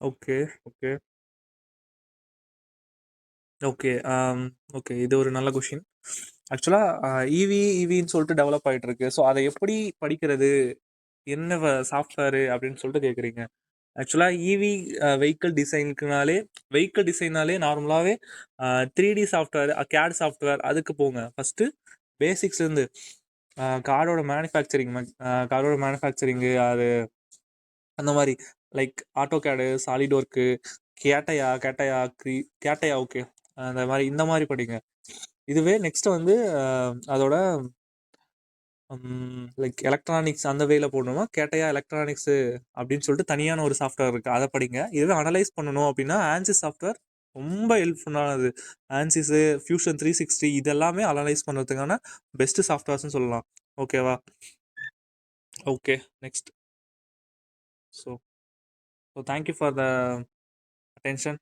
ஓகே ஓகே ஓகே ஓகே இது ஒரு நல்ல கொஷின். ஆக்சுவலாக ஈவின்னு சொல்லிட்டு டெவலப் ஆகிட்டு இருக்கு. ஸோ அதை எப்படி படிக்கிறது, என்ன சாஃப்ட்வேரு அப்படின்னு சொல்லிட்டு கேட்குறீங்க. ஆக்சுவலாக வெஹிக்கிள் டிசைனாலே நார்மலாகவே 3D சாஃப்ட்வேர், கேட் சாஃப்ட்வேர் அதுக்கு போங்க. ஃபஸ்ட்டு பேசிக்ஸ்லேருந்து காரோட மேனுஃபேக்சரிங்கு அது அந்த மாதிரி லைக் ஆட்டோ கேடு, சாலிட் ஒர்க்கு, கேட்டையா ஓகே இந்த மாதிரி படிங்க. இதுவே நெக்ஸ்ட் வந்து அதோட லைக் எலக்ட்ரானிக்ஸ் அந்த வேல போடணுமா, கேட்டையா எலக்ட்ரானிக்ஸு அப்படின்னு சொல்லிட்டு தனியான ஒரு சாஃப்ட்வேர் இருக்குது, அதை படிங்க. இதுவே அனலைஸ் பண்ணணும் அப்படின்னா ஆன்சிஸ் சாஃப்ட்வேர் ரொம்ப ஹெல்ப்ஃபுல்லானது. ஆன்சிஸு, ஃபியூஷன் 360 இதெல்லாமே அனலைஸ் பண்ணுறதுக்கான பெஸ்ட்டு சாஃப்ட்வேர்ஸ்னு சொல்லலாம். ஓகேவா? Okay, next. So so thank you for the attention.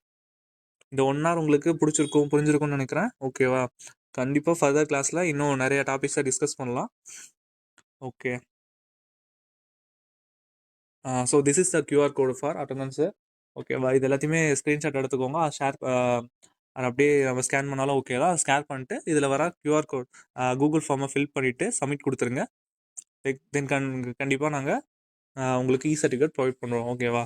இந்த 1 hour உங்களுக்கு பிடிச்சிருக்கும், புரிஞ்சிருக்கும்னு நினைக்கிறேன். ஓகேவா? கண்டிப்பாக ஃபர்தர் கிளாஸில் இன்னும் நிறைய டாபிக்ஸை டிஸ்கஸ் பண்ணலாம். Okay. So this is the QR code for attendance. ஓகேவா? இது எல்லாத்தையுமே ஸ்க்ரீன்ஷாட் எடுத்துக்கோங்க, ஷேர் அது அப்படியே நம்ம ஸ்கேன் பண்ணாலும் ஓகே தான். ஸ்கேன் பண்ணிட்டு இதில் வர கியூஆர் கோட் கூகுள் ஃபார்மை ஃபில் பண்ணிவிட்டு சப்மிட் கொடுத்துருங்க. தென் கண்டிப்பாக நாங்கள் உங்களுக்கு இ சர்டிஃபிகேட் ப்ரொவைட் பண்ணுறோம். ஓகேவா?